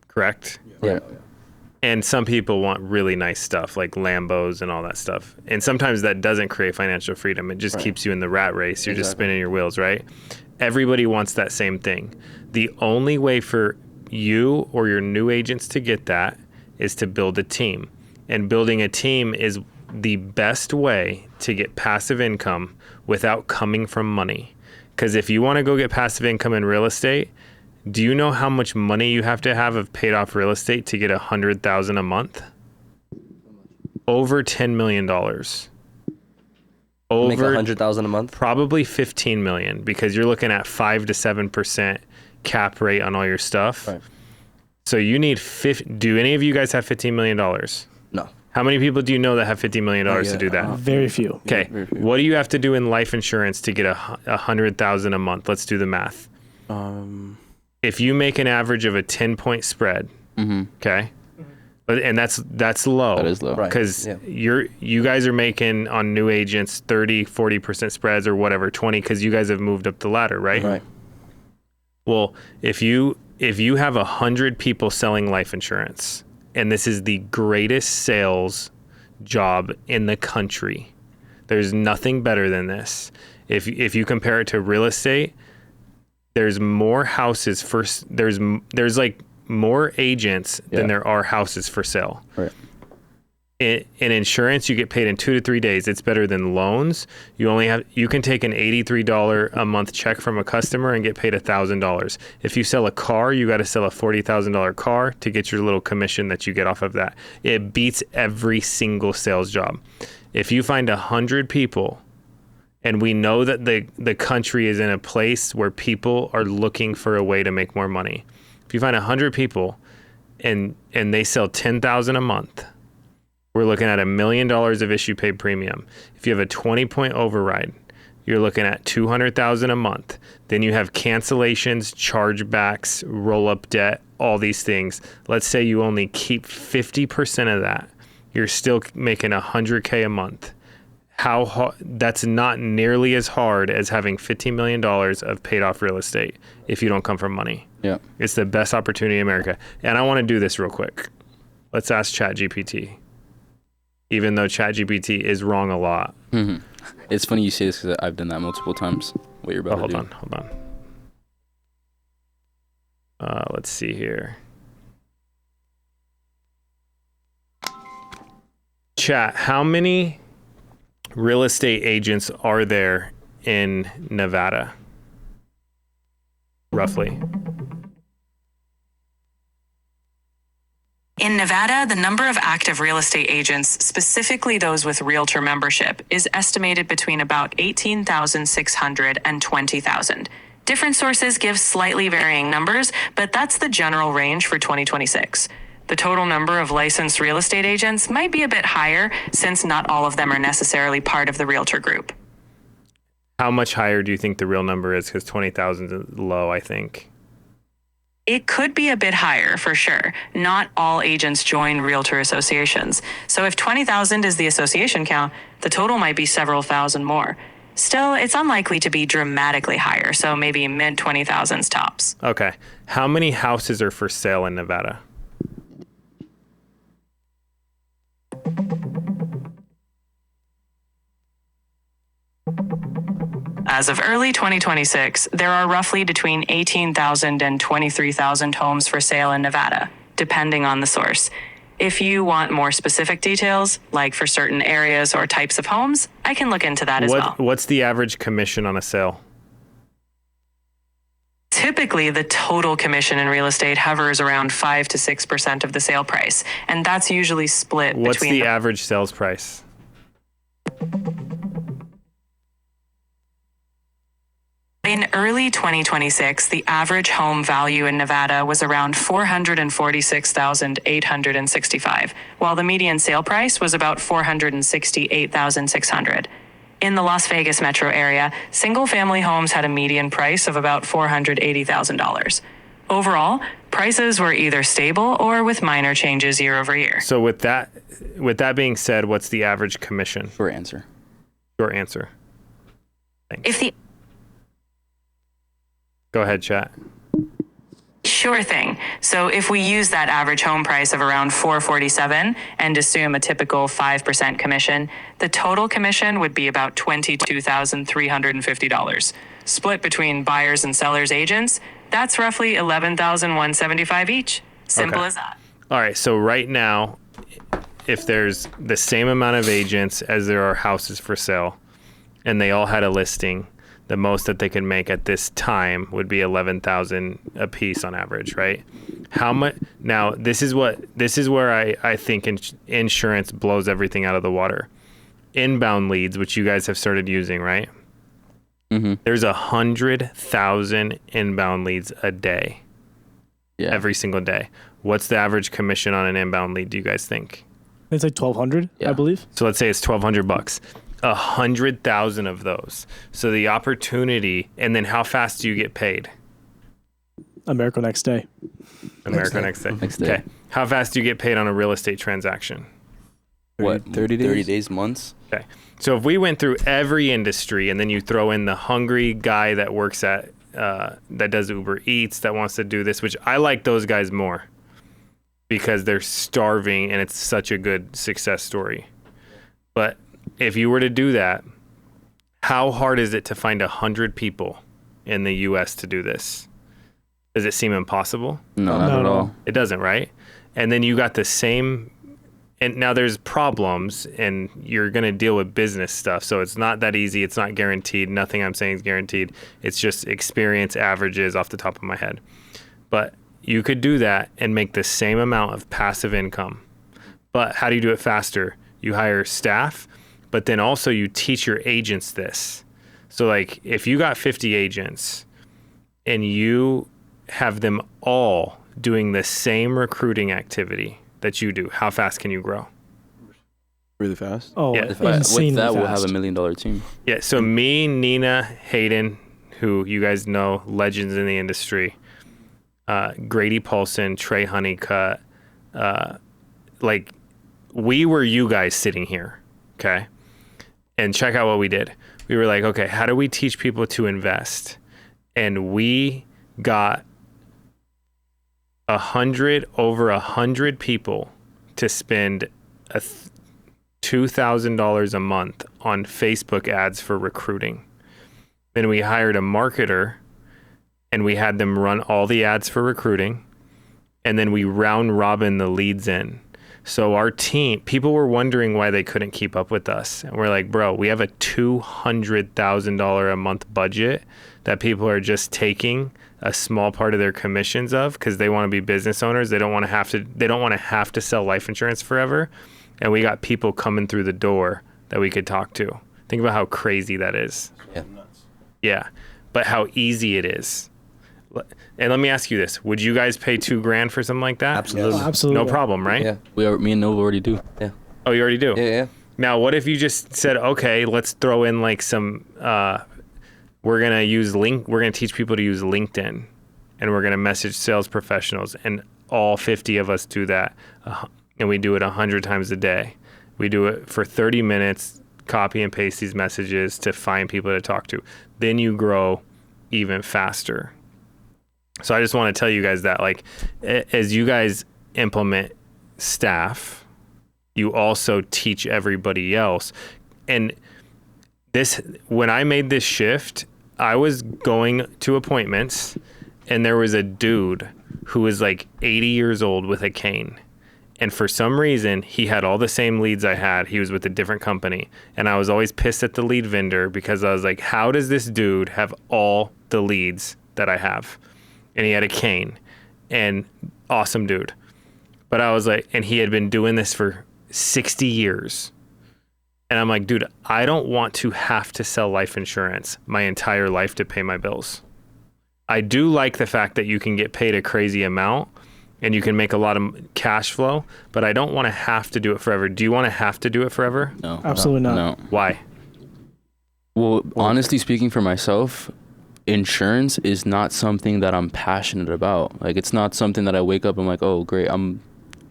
correct? Yeah. And some people want really nice stuff like Lambos and all that stuff. And sometimes that doesn't create financial freedom. It just keeps you in the rat race. You're just spinning your wheels, right? Everybody wants that same thing. The only way for you or your new agents to get that is to build a team. And building a team is the best way to get passive income without coming from money. Because if you want to go get passive income in real estate, do you know how much money you have to have of paid off real estate to get $100,000 a month? Over $10 million. Over Make $100,000 a month. Probably $15 million, because you're looking at 5 to 7% cap rate on all your stuff. Right. So you need do any of you guys have $15 million? No. How many people do you know that have $15 million to do that? Very few. Okay. very few. What do you have to do in life insurance to get $100,000 a month? Let's do the math. If you make an average of a 10-point spread, okay, and that's low. That is low. Right. Because you guys are making on new agents 30, 40% spreads or whatever, 20, because you guys have moved up the ladder, right? Right. Well, if you have 100 people selling life insurance, and this is the greatest sales job in the country, there's nothing better than this. If you compare it to real estate, there's more houses there's like more agents than there are houses for sale. Right. In insurance, you get paid in 2 to 3 days. It's better than loans. You can take an $83 a month check from a customer and get paid $1,000. If you sell a car, you got to sell a $40,000 car to get your little commission that you get off of that. It beats every single sales job. If you find 100 people, and we know that the country is in a place where people are looking for a way to make more money. If you find 100 people and they sell $10,000 a month, we're looking at $1 million of issue paid premium. If you have a 20-point override, you're looking at $200,000 a month. Then you have cancellations, chargebacks, roll-up debt, all these things. Let's say you only keep 50% of that. You're still making $100K a month. That's not nearly as hard as having $15 million of paid off real estate if you don't come from money. Yeah. It's the best opportunity in America. And I want to do this real quick. Let's ask ChatGPT. Even though ChatGPT is wrong a lot. Mm-hmm. It's funny you say this because I've done that multiple times. What you're about to do. Hold on. Let's see here. Chat, how many real estate agents are there in Nevada? Roughly. In Nevada, the number of active real estate agents, specifically those with realtor membership, is estimated between about 18,600 and 20,000. Different sources give slightly varying numbers, but that's the general range for 2026. The total number of licensed real estate agents might be a bit higher, since not all of them are necessarily part of the realtor group. How much higher do you think the real number is? Because 20,000 is low, I think. It could be a bit higher, for sure. Not all agents join realtor associations. So if 20,000 is the association count, the total might be several thousand more. Still, it's unlikely to be dramatically higher, so maybe mid-20,000s tops. Okay. How many houses are for sale in Nevada? As of early 2026, there are roughly between 18,000 and 23,000 homes for sale in Nevada, depending on the source. If you want more specific details, like for certain areas or types of homes, I can look into that as well. What's the average commission on a sale? Typically, the total commission in real estate hovers around 5 to 6% of the sale price, and that's usually split What's between the average sales price? In early 2026, the average home value in Nevada was around $446,865, while the median sale price was about $468,600. In the Las Vegas metro area, single-family homes had a median price of about $480,000. Overall, prices were either stable or with minor changes year over year. So with that being said, what's the average commission? Short answer. Short answer. Thanks. If the Go ahead, chat. Sure thing. So if we use that average home price of around $447 and assume a typical 5% commission, the total commission would be about $22,350. Split between buyers and sellers agents, that's roughly $11,175 each. Simple as that. All right, so right now, if there's the same amount of agents as there are houses for sale, and they all had a listing, the most that they could make at this time would be 11,000 a piece on average, right? How much? Now, this is where I think insurance blows everything out of the water. Inbound leads, which you guys have started using, right? Mm-hmm. There's 100,000 inbound leads a day. Yeah. Every single day. What's the average commission on an inbound lead, do you guys think? It's like 1,200, Yeah. I believe. So let's say it's $1,200. 100,000 of those. So the opportunity, and then how fast do you get paid? America Next Day. America Next Day. Next day. Okay. How fast do you get paid on a real estate transaction? What? 30 days? 30 days, months? Okay. So if we went through every industry and then you throw in the hungry guy that works at, that does Uber Eats, that wants to do this, which I like those guys more because they're starving and it's such a good success story. But if you were to do that, how hard is it to find 100 people in the U.S. to do this? Does it seem impossible? No, not at all. It doesn't, right? And then you got the same, and now there's problems and you're going to deal with business stuff. So it's not that easy. It's not guaranteed. Nothing I'm saying is guaranteed. It's just experience averages off the top of my head. But you could do that and make the same amount of passive income. But how do you do it faster? You hire staff, but then also you teach your agents this. So like if you got 50 agents and you have them all doing the same recruiting activity that you do, how fast can you grow? Really fast. Oh, Yeah. But insanely with that, fast. we'll have $1 million team. Yeah, so me, Nina, Hayden, who you guys know, legends in the industry, Grady Paulson, Trey Honeycutt, like we were you guys sitting here, okay? And check out what we did. We were like, okay, how do we teach people to invest? And we got over 100 people to spend $2,000 a month on Facebook ads for recruiting. Then we hired a marketer and we had them run all the ads for recruiting. And then we round robin the leads in. So our team, people were wondering why they couldn't keep up with us. And we're like, bro, we have a $200,000 a month budget that people are just taking a small part of their commissions of because they want to be business owners. They don't want to have to sell life insurance forever. And we got people coming through the door that we could talk to. Think about how crazy that is. Yeah. Yeah. But how easy it is. And let me ask you this. Would you guys pay $2,000 for something like that? Absolutely. Absolutely. No problem, right? Yeah. Me and Novo already do. Yeah. Oh, you already do? Yeah. Now, what if you just said, okay, let's throw in like some, we're going to teach people to use LinkedIn and we're going to message sales professionals and all 50 of us do that. And we do it 100 times a day. We do it for 30 minutes, copy and paste these messages to find people to talk to. Then you grow even faster. So I just want to tell you guys that, like, as you guys implement staff, you also teach everybody else. And when I made this shift, I was going to appointments and there was a dude who was like 80 years old with a cane. And for some reason, he had all the same leads I had. He was with a different company. And I was always pissed at the lead vendor because I was like, how does this dude have all the leads that I have? And he had a cane and awesome dude. But I was like, and he had been doing this for 60 years. And I'm like, dude, I don't want to have to sell life insurance my entire life to pay my bills. I do like the fact that you can get paid a crazy amount and you can make a lot of cash flow, but I don't want to have to do it forever. Do you want to have to do it forever? No. Absolutely not. No. Why? Well, honestly speaking for myself, insurance is not something that I'm passionate about. Like, it's not something that I wake up and I'm like, oh, great, I'm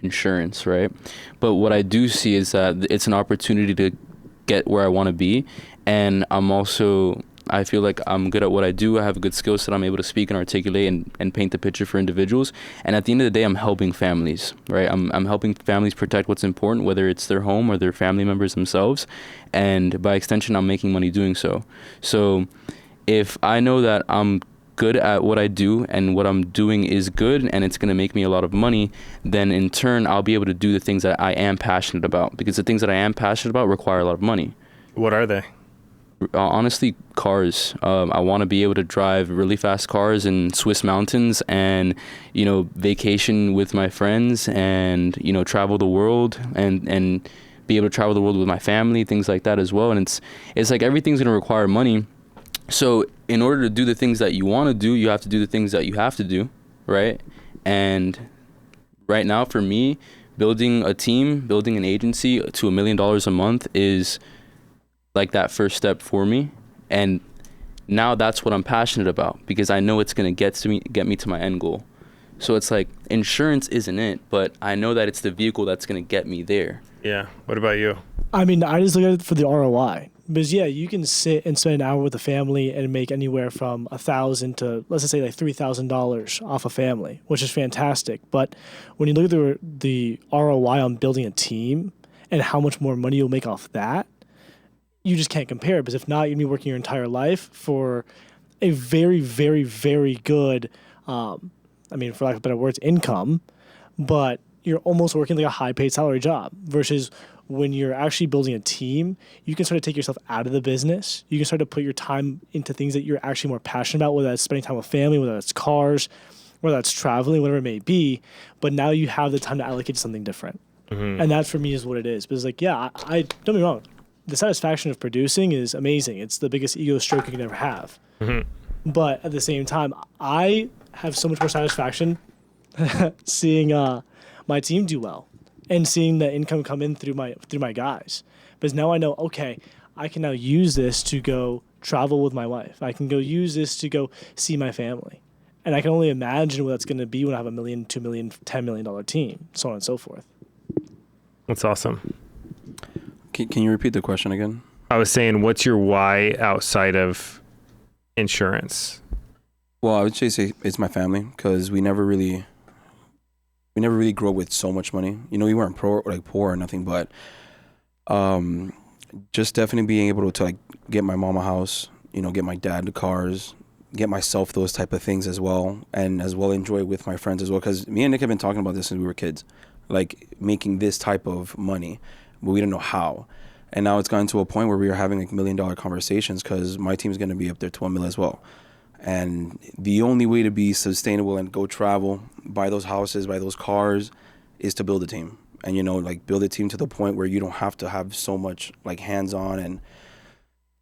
insurance, right? But what I do see is that it's an opportunity to get where I want to be. And I feel like I'm good at what I do. I have a good skill set. I'm able to speak and articulate and paint the picture for individuals. And at the end of the day, I'm helping families, right? I'm helping families protect what's important, whether it's their home or their family members themselves. And by extension, I'm making money doing so. So if I know that I'm good at what I do and what I'm doing is good and it's going to make me a lot of money, then in turn, I'll be able to do the things that I am passionate about, because the things that I am passionate about require a lot of money. What are they? Honestly, cars. I want to be able to drive really fast cars in Swiss mountains and, vacation with my friends and, travel the world and be able to travel the world with my family, things like that as well. And it's like everything's going to require money. So in order to do the things that you want to do, you have to do the things that you have to do, right? And right now for me, building a team, building an agency to $1 million a month is like that first step for me. And now that's what I'm passionate about, because I know it's going to get me to my end goal. So it's like insurance isn't it, but I know that it's the vehicle that's going to get me there. Yeah. What about you? I mean, I just look at it for the ROI. Because you can sit and spend an hour with a family and make anywhere from $1,000 to, let's just say, like $3,000 off a family, which is fantastic. But when you look at the ROI on building a team and how much more money you'll make off that, you just can't compare it. Because if not, you'd be working your entire life for a very, very, very good, for lack of better words, income, but you're almost working like a high-paid salary job versus when you're actually building a team, you can start to take yourself out of the business. You can start to put your time into things that you're actually more passionate about, whether that's spending time with family, whether that's cars, whether that's traveling, whatever it may be. But now you have the time to allocate to something different. Mm-hmm. And that for me is what it is. But it's like, I don't get me wrong. The satisfaction of producing is amazing. It's the biggest ego stroke you can ever have. Mm-hmm. But at the same time, I have so much more satisfaction seeing my team do well. And seeing the income come in through my guys. Because now I know, okay, I can now use this to go travel with my wife. I can go use this to go see my family. And I can only imagine what that's going to be when I have $1 million, $2 million, $10 million team, so on and so forth. That's awesome. Can you repeat the question again? I was saying, what's your why outside of insurance? Well, I would say it's my family, because we never really we never really grew up with so much money. You know, we weren't poor or nothing, but just definitely being able to like get my mom a house, you know, get my dad the cars, get myself those type of things as well, and as well enjoy with my friends as well. Because me and Nick have been talking about this since we were kids, like making this type of money, but we didn't know how. And now it's gotten to a point where we are having like $1 million conversations because my team's going to be up there to $1 million as well. And the only way to be sustainable and go travel, buy those houses, buy those cars, is to build a team. And, you know, like build a team to the point where you don't have to have so much like hands-on. And,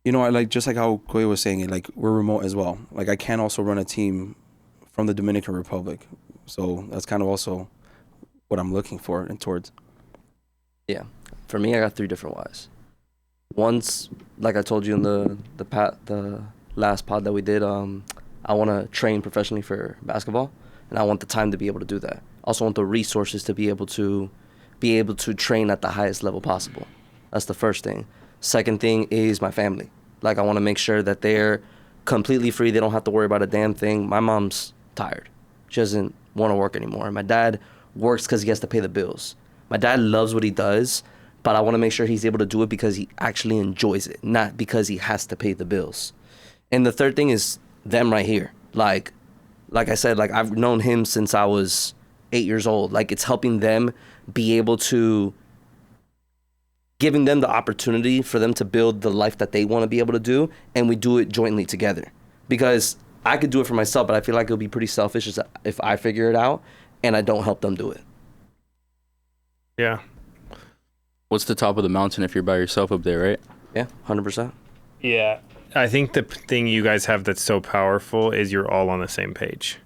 you know, I like, just like how Koya was saying it, like we're remote as well. Like I can also run a team from the Dominican Republic. So that's kind of also what I'm looking for and towards. Yeah. For me, I got 3 different whys. Once, like I told you in the last pod that we did, I want to train professionally for basketball, and I want the time to be able to do that. I also want the resources to be able to train at the highest level possible. That's the first thing. Second thing is my family. Like I want to make sure that they're completely free. They don't have to worry about a damn thing. My mom's tired. She doesn't want to work anymore. My dad works because he has to pay the bills. My dad loves what he does, but I want to make sure he's able to do it because he actually enjoys it, not because he has to pay the bills. And the third thing is them right here. Like I said, like I've known him since I was 8 years old. Like it's helping them be able to, giving them the opportunity for them to build the life that they want to be able to do, and we do it jointly together. Because I could do it for myself, but I feel like it'll be pretty selfish if I figure it out and I don't help them do it. Yeah. What's the top of the mountain if you're by yourself up there, right? Yeah, 100%. Yeah. I think the thing you guys have that's so powerful is you're all on the same page.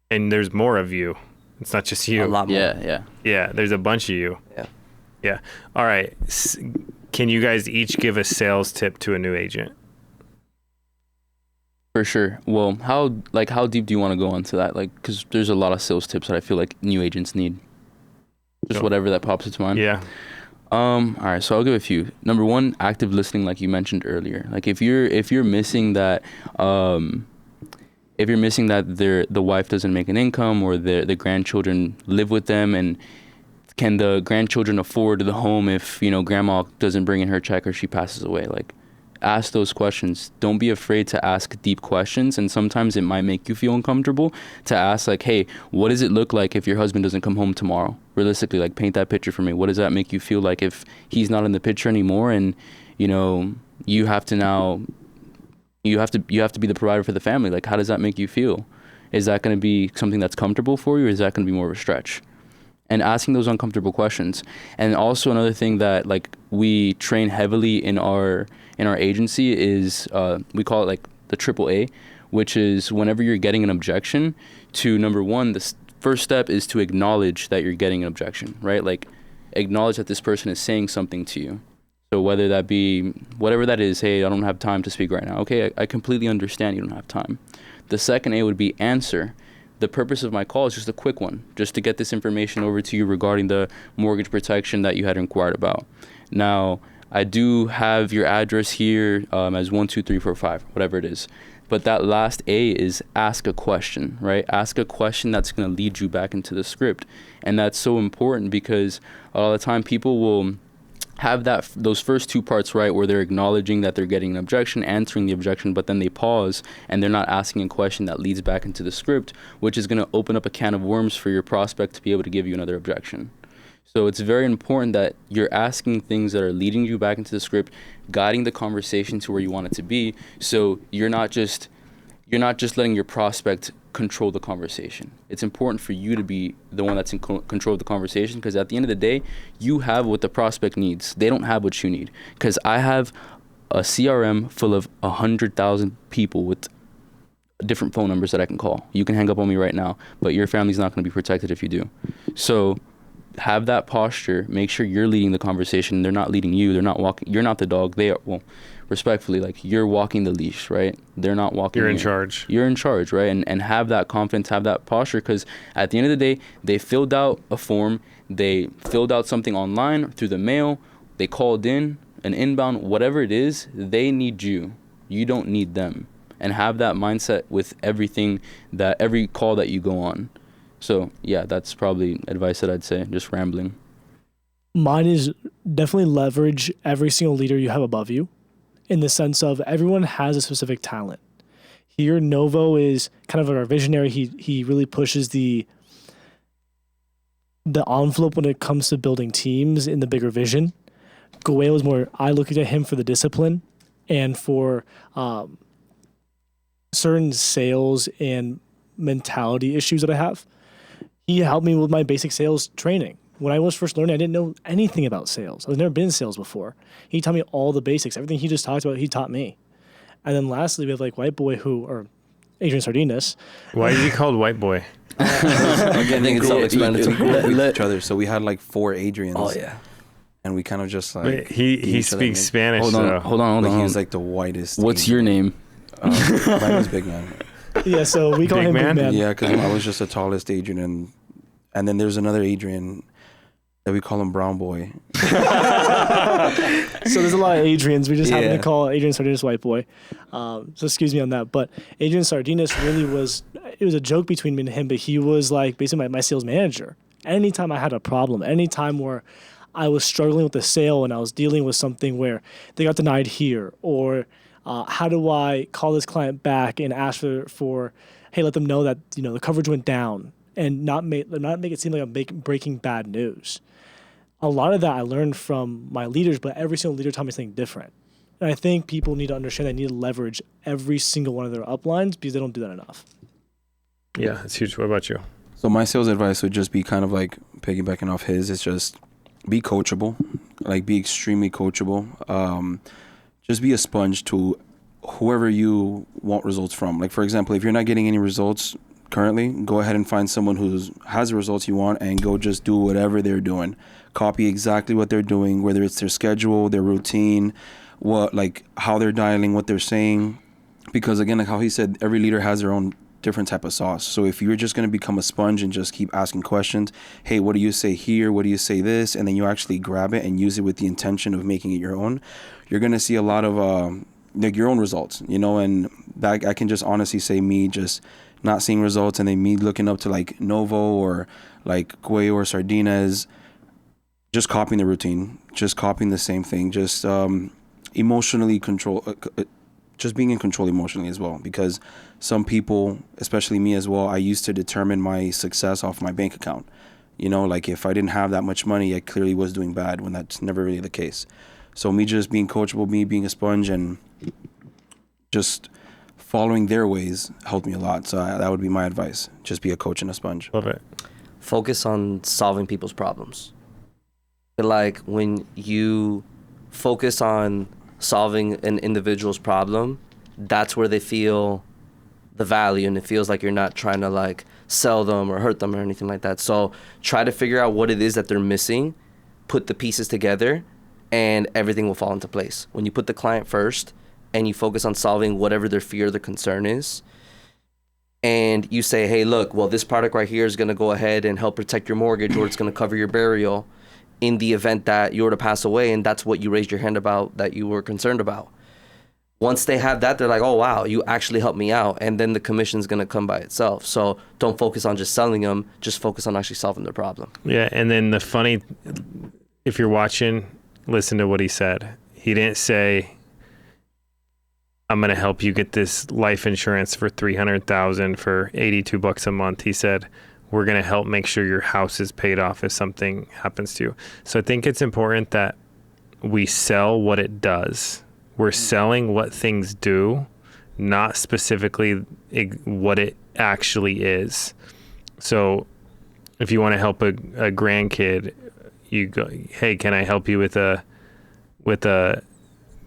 And there's more of you. It's not just you. A lot more. Yeah. Yeah, there's a bunch of you. Yeah. Yeah. All right. Can you guys each give a sales tip to a new agent? For sure. Well, how deep do you want to go into that? Like, because there's a lot of sales tips that I feel like new agents need. Just whatever that pops into mind. Yeah. All right, so I'll give a few. Number one, active listening, like you mentioned earlier. Like if you're missing that, the wife doesn't make an income, or the grandchildren live with them, and can the grandchildren afford the home if, you know, grandma doesn't bring in her check or she passes away? Like, ask those questions. Don't be afraid to ask deep questions, and sometimes it might make you feel uncomfortable to ask, like, hey, what does it look like if your husband doesn't come home tomorrow? Realistically, like, paint that picture for me. What does that make you feel like if he's not in the picture anymore, and, you know, you have to be the provider for the family? Like, how does that make you feel? Is that going to be something that's comfortable for you, or is that going to be more of a stretch? And asking those uncomfortable questions. And also another thing that, like, we train heavily in our agency is we call it like the AAA, which is whenever you're getting an objection to, number one, the first step is to acknowledge that you're getting an objection, right? Like, acknowledge that this person is saying something to you. So whether that be whatever that is, hey, I don't have time to speak right now. Okay, I completely understand you don't have time. The second A would be answer. The purpose of my call is just a quick one, just to get this information over to you regarding the mortgage protection that you had inquired about. Now, I do have your address here as 12345, whatever it is. But that last A is ask a question, right? Ask a question that's going to lead you back into the script. And that's so important because a lot of the time people will have those first two parts right, where they're acknowledging that they're getting an objection, answering the objection, but then they pause and they're not asking a question that leads back into the script, which is going to open up a can of worms for your prospect to be able to give you another objection. So it's very important that you're asking things that are leading you back into the script, guiding the conversation to where you want it to be. So you're not just letting your prospect control the conversation. It's important for you to be the one that's in control of the conversation, because at the end of the day, you have what the prospect needs. They don't have what you need. Because I have a CRM full of 100,000 people with different phone numbers that I can call. You can hang up on me right now, but your family's not going to be protected if you do. So have that posture. Make sure you're leading the conversation. They're not leading you. They're not walking. You're not the dog. They are, well, respectfully, like, you're walking the leash, right? They're not walking. You're in charge. You're in charge, right? And have that confidence, have that posture, because at the end of the day, they filled out a form. They filled out something online through the mail. They called in, an inbound, whatever it is, they need you. You don't need them. And have that mindset with every call that you go on. So yeah, that's probably advice that I'd say. Just rambling. Mine is definitely leverage every single leader you have above you, in the sense of everyone has a specific talent. Here, Novo is kind of our visionary. He really pushes the envelope when it comes to building teams in the bigger vision. Gueo is more, I look at him for the discipline and for certain sales and mentality issues that I have. He helped me with my basic sales training. When I was first learning, I didn't know anything about sales. I've never been in sales before. He taught me all the basics. Everything he just talked about, he taught me. And then lastly, we have like White Boy or Adrian Sardinas. Why is he called White Boy? I think it's self-explanatory. with each other. So we had like 4 Adrians. Oh yeah. And we kind of just like But he speaks Spanish. Hold on, hold on. He was like the whitest. What's your name? My name is Big Man. Yeah, so we call Big him Man? Big Man. Yeah, because I was just the tallest Adrian, and then there's another Adrian that we call him Brown Boy. So there's a lot of Adrians. We just happen Yeah. to call Adrian Sardinas White Boy. So excuse me on that. But Adrian Sardinas really was, it was a joke between me and him, but he was like basically my sales manager. Anytime I had a problem, anytime where I was struggling with the sale and I was dealing with something where they got denied here, or how do I call this client back and ask for hey, let them know that the coverage went down, and not make it seem like I'm breaking bad news. A lot of that I learned from my leaders, but every single leader taught me something different. And I think people need to understand they need to leverage every single one of their uplines because they don't do that enough. Yeah, it's huge. What about you? So my sales advice would just be kind of like piggybacking off his. It's just be coachable, like be extremely coachable. Just be a sponge to whoever you want results from. Like for example, if you're not getting any results currently, go ahead and find someone who has the results you want and go just do whatever they're doing. Copy exactly what they're doing, whether it's their schedule, their routine, how they're dialing, what they're saying. Because again, like how he said, every leader has their own different type of sauce. So if you're just going to become a sponge and just keep asking questions, hey, what do you say here? What do you say this? And then you actually grab it and use it with the intention of making it your own, you're going to see a lot of your own results, and that I can just honestly say me just not seeing results and then me looking up to like Novo or like Gueo or Sardinas, just copying the routine, just copying the same thing, just emotionally control, just being in control emotionally as well. Because some people, especially me as well, I used to determine my success off my bank account. Like if I didn't have that much money, I clearly was doing bad when that's never really the case. So me just being coachable, me being a sponge and just following their ways helped me a lot. So that would be my advice. Just be a coach and a sponge. Love it. Focus on solving people's problems. Like when you focus on solving an individual's problem, that's where they feel the value, and it feels like you're not trying to like sell them or hurt them or anything like that. So try to figure out what it is that they're missing, put the pieces together, and everything will fall into place. When you put the client first and you focus on solving whatever their fear or their concern is, and you say, hey, look, well, this product right here is going to go ahead and help protect your mortgage, or it's going to cover your burial in the event that you were to pass away, and that's what you raised your hand about, that you were concerned about. Once they have that, they're like, oh, wow, you actually helped me out. And then the commission's going to come by itself. So don't focus on just selling them. Just focus on actually solving their problem. Yeah, and then the funny, if you're watching, listen to what he said. He didn't say, I'm going to help you get this life insurance for $300,000 for $82 a month. He said, we're going to help make sure your house is paid off if something happens to you. So I think it's important that we sell what it does. We're selling what things do, not specifically what it actually is. So if you want to help a grandkid, you go, hey, can I help you with a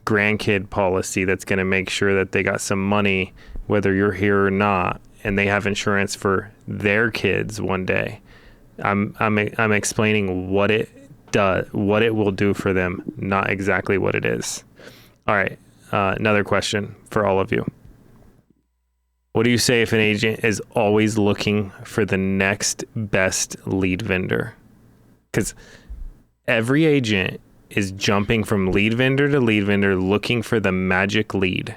grandkid policy that's going to make sure that they got some money whether you're here or not, and they have insurance for their kids one day. I'm explaining what it does, what it will do for them, not exactly what it is. All right, another question for all of you. What do you say if an agent is always looking for the next best lead vendor? Because every agent is jumping from lead vendor to lead vendor looking for the magic lead.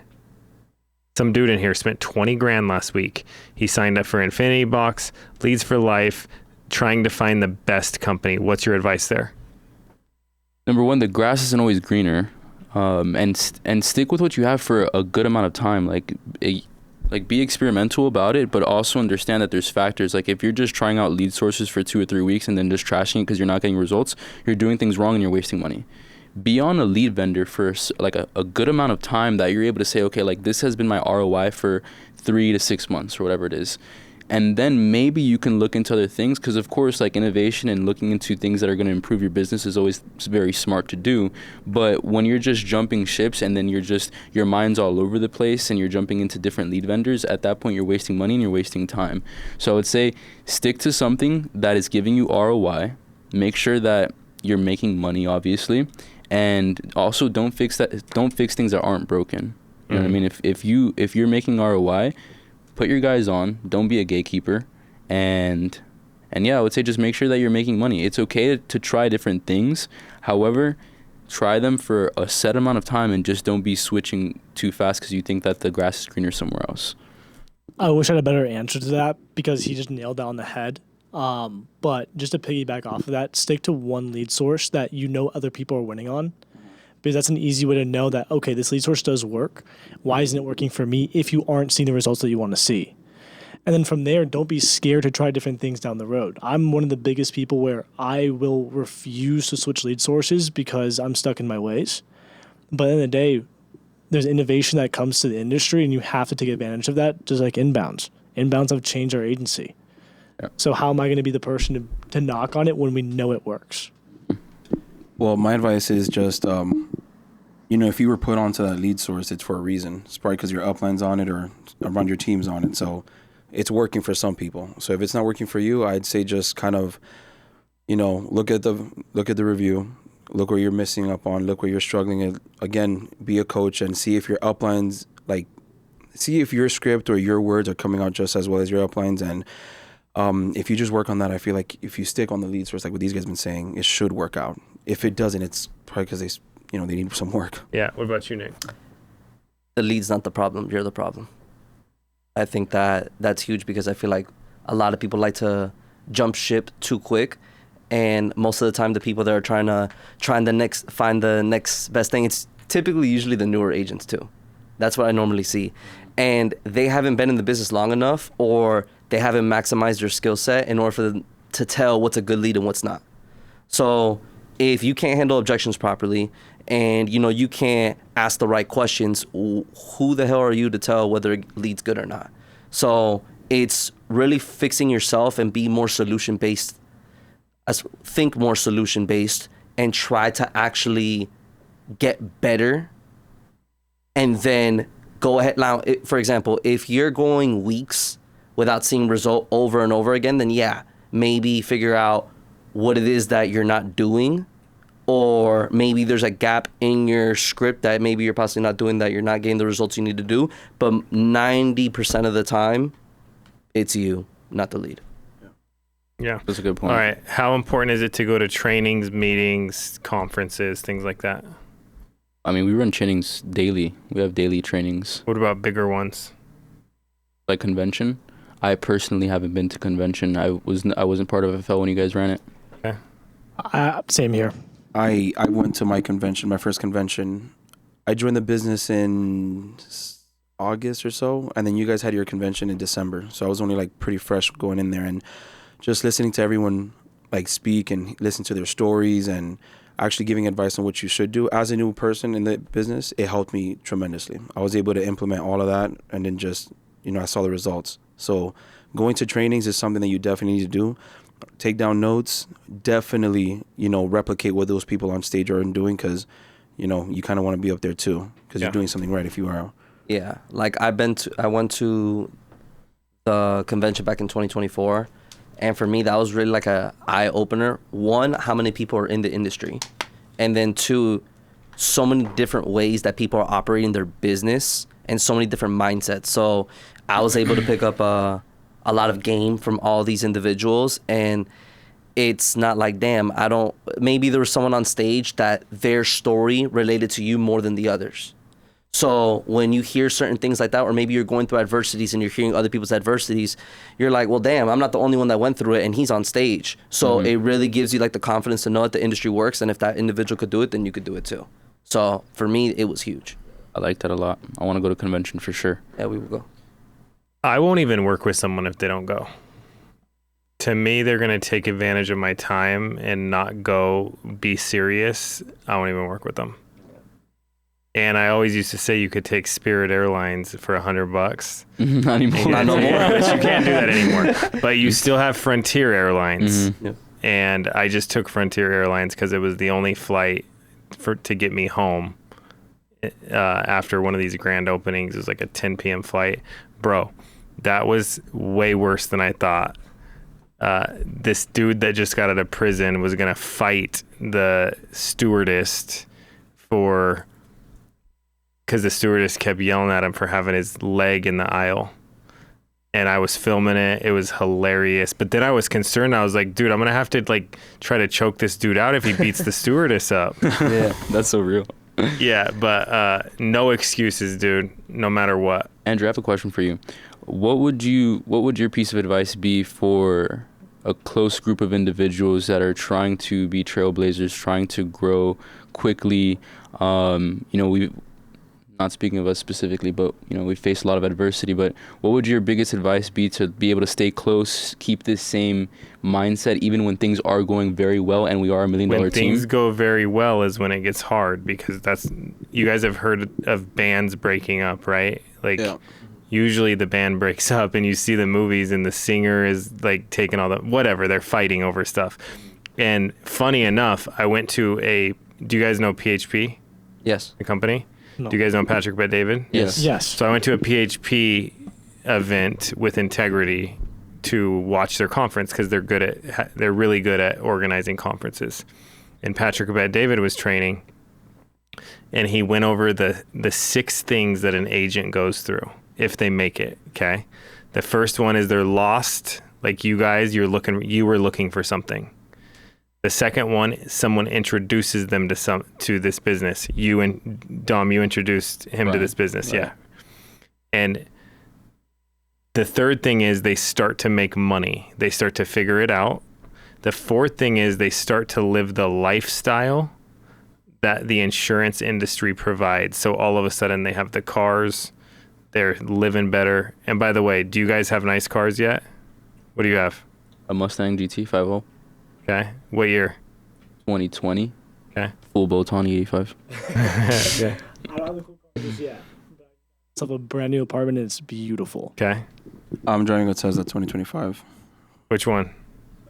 Some dude in here spent 20 grand last week. He signed up for Infinity Box, Leads for Life, trying to find the best company. What's your advice there? Number one, the grass isn't always greener, and stick with what you have for a good amount of time. Like be experimental about it, but also understand that there's factors. Like if you're just trying out lead sources for 2 or 3 weeks and then just trashing it because you're not getting results, you're doing things wrong and you're wasting money. Be on a lead vendor for like a good amount of time that you're able to say, okay, like this has been my ROI for 3 to 6 months or whatever it is. And then maybe you can look into other things, because of course, like innovation and looking into things that are going to improve your business is always very smart to do. But when you're just jumping ships and then your mind's all over the place and you're jumping into different lead vendors, at that point you're wasting money and you're wasting time. So I would say stick to something that is giving you ROI. Make sure that you're making money, obviously, and also don't fix things that aren't broken. You know what I mean? If you're making ROI, put your guys on. Don't be a gatekeeper, and yeah, I would say just make sure that you're making money. It's okay to try different things. However, try them for a set amount of time and just don't be switching too fast because you think that the grass is greener somewhere else. I wish I had a better answer to that because he just nailed that on the head. But just to piggyback off of that, stick to one lead source that you know other people are winning on, because that's an easy way to know that, okay, this lead source does work. Why isn't it working for me if you aren't seeing the results that you want to see? And then from there, don't be scared to try different things down the road. I'm one of the biggest people where I will refuse to switch lead sources because I'm stuck in my ways. But at the end of the day, there's innovation that comes to the industry, and you have to take advantage of that, just like inbounds. Inbounds have changed our agency. Yeah. So how am I going to be the person to knock on it when we know it works? Well, my advice is just, if you were put onto that lead source, it's for a reason. It's probably because your upline's on it or around your team's on it. So it's working for some people. So if it's not working for you, I'd say just kind of, look at the review, look where you're missing up on, look where you're struggling. Again, be a coach and see if your uplines, see if your script or your words are coming out just as well as your uplines. And if you just work on that, I feel like if you stick on the lead source, like what these guys have been saying, it should work out. If it doesn't, it's probably because they need some work. Yeah. What about you, Nick? The lead's not the problem. You're the problem. I think that's huge, because I feel like a lot of people like to jump ship too quick. And most of the time, the people that are trying to find the next best thing, it's typically usually the newer agents too. That's what I normally see. And they haven't been in the business long enough, or they haven't maximized their skill set in order for them to tell what's a good lead and what's not. So if you can't handle objections properly, and you can't ask the right questions, who the hell are you to tell whether a lead's good or not? So it's really fixing yourself and be more solution-based. Think more solution-based and try to actually get better, and then go ahead. Now, for example, if you're going weeks without seeing result over and over again, then yeah, maybe figure out what it is that you're not doing, or maybe there's a gap in your script that maybe you're possibly not doing, that you're not getting the results you need to do. But 90% of the time, it's you, not the lead. Yeah. That's a good point. All right. How important is it to go to trainings, meetings, conferences, things like that? I mean, we run trainings daily. We have daily trainings. What about bigger ones? Like convention? I personally haven't been to convention. I wasn't part of FL when you guys ran it. Okay. Same here. I went to my first convention. I joined the business in August or so, and then you guys had your convention in December. So I was only pretty fresh going in there, and just listening to everyone speak and listen to their stories and actually giving advice on what you should do as a new person in the business, it helped me tremendously. I was able to implement all of that, and then just, I saw the results. So going to trainings is something that you definitely need to do. Take down notes, definitely, replicate what those people on stage are doing, because, you kind of want to be up there too, because you're doing something right if you are. Yeah, I went to the convention back in 2024, and for me, that was really a eye opener. One, how many people are in the industry, and then two, so many different ways that people are operating their business and so many different mindsets. So I was able to pick up a lot of game from all these individuals, and it's not maybe there was someone on stage that their story related to you more than the others. So when you hear certain things like that, or maybe you're going through adversities and you're hearing other people's adversities, you're like, well, damn, I'm not the only one that went through it, and he's on stage. So it really gives you like the confidence to know that the industry works, and if that individual could do it, then you could do it too. So for me, it was huge. I like that a lot. I want to go to convention for sure. Yeah, we will go. I won't even work with someone if they don't go. To me, they're going to take advantage of my time and not go be serious. I won't even work with them. And I always used to say you could take Spirit Airlines for $100. Not anymore. Not no more. But you can't do that anymore. But you still have Frontier Airlines. Mm-hmm. Yep. And I just took Frontier Airlines because it was the only flight to get me home after one of these grand openings. It was like a 10 p.m. flight. Bro, that was way worse than I thought. This dude that just got out of prison was going to fight the stewardess because the stewardess kept yelling at him for having his leg in the aisle. And I was filming it. It was hilarious. But then I was concerned. I was like, dude, I'm going to have to like try to choke this dude out if he beats the stewardess up. Yeah, that's so real. Yeah, but no excuses, dude, no matter what. Andrew, I have a question for you. What would your piece of advice be for a close group of individuals that are trying to be trailblazers, trying to grow quickly? We not speaking of us specifically, but we face a lot of adversity. But what would your biggest advice be to be able to stay close, keep this same mindset, even when things are going very well and we are $1 million team? When things go very well is when it gets hard, because you guys have heard of bands breaking up, right? Like usually the band breaks up and you see the movies and the singer is like taking all the whatever, they're fighting over stuff. And funny enough, I went to do you guys know PHP? Yes. The company? No. Do you guys know Patrick Bet David? Yes. Yes. So I went to a PHP event with Integrity to watch their conference because they're really good at organizing conferences. And Patrick Bet David was training, and he went over the 6 things that an agent goes through if they make it. Okay, the first one is they're lost. Like you guys, you were looking for something. The second one, someone introduces them to this business. You and Dom, you introduced him to this business, right. Yeah. And the third thing is they start to make money. They start to figure it out. The fourth thing is they start to live the lifestyle that the insurance industry provides. So all of a sudden they have the cars, they're living better. And by the way, do you guys have nice cars yet? What do you have? A Mustang GT 5.0. Okay. What year? 2020. Okay. Full Botan 85. Okay. I don't have the cool cars yet. It's a brand new apartment and it's beautiful. Okay. I'm driving a Tesla 2025, Which one?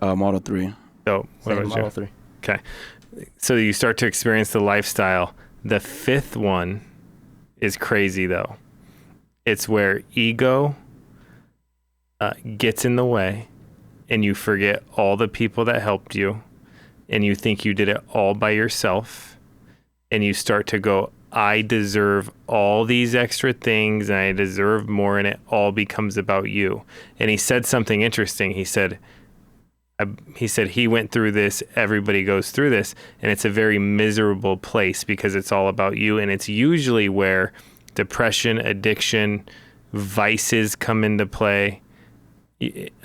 Model 3. So what about Model you? 3. Okay. So you start to experience the lifestyle. The fifth one is crazy though. It's where ego gets in the way and you forget all the people that helped you and you think you did it all by yourself and you start to go, I deserve all these extra things and I deserve more, and it all becomes about you. And he said something interesting. He said he went through this, everybody goes through this, and it's a very miserable place because it's all about you. And it's usually where depression, addiction, vices come into play,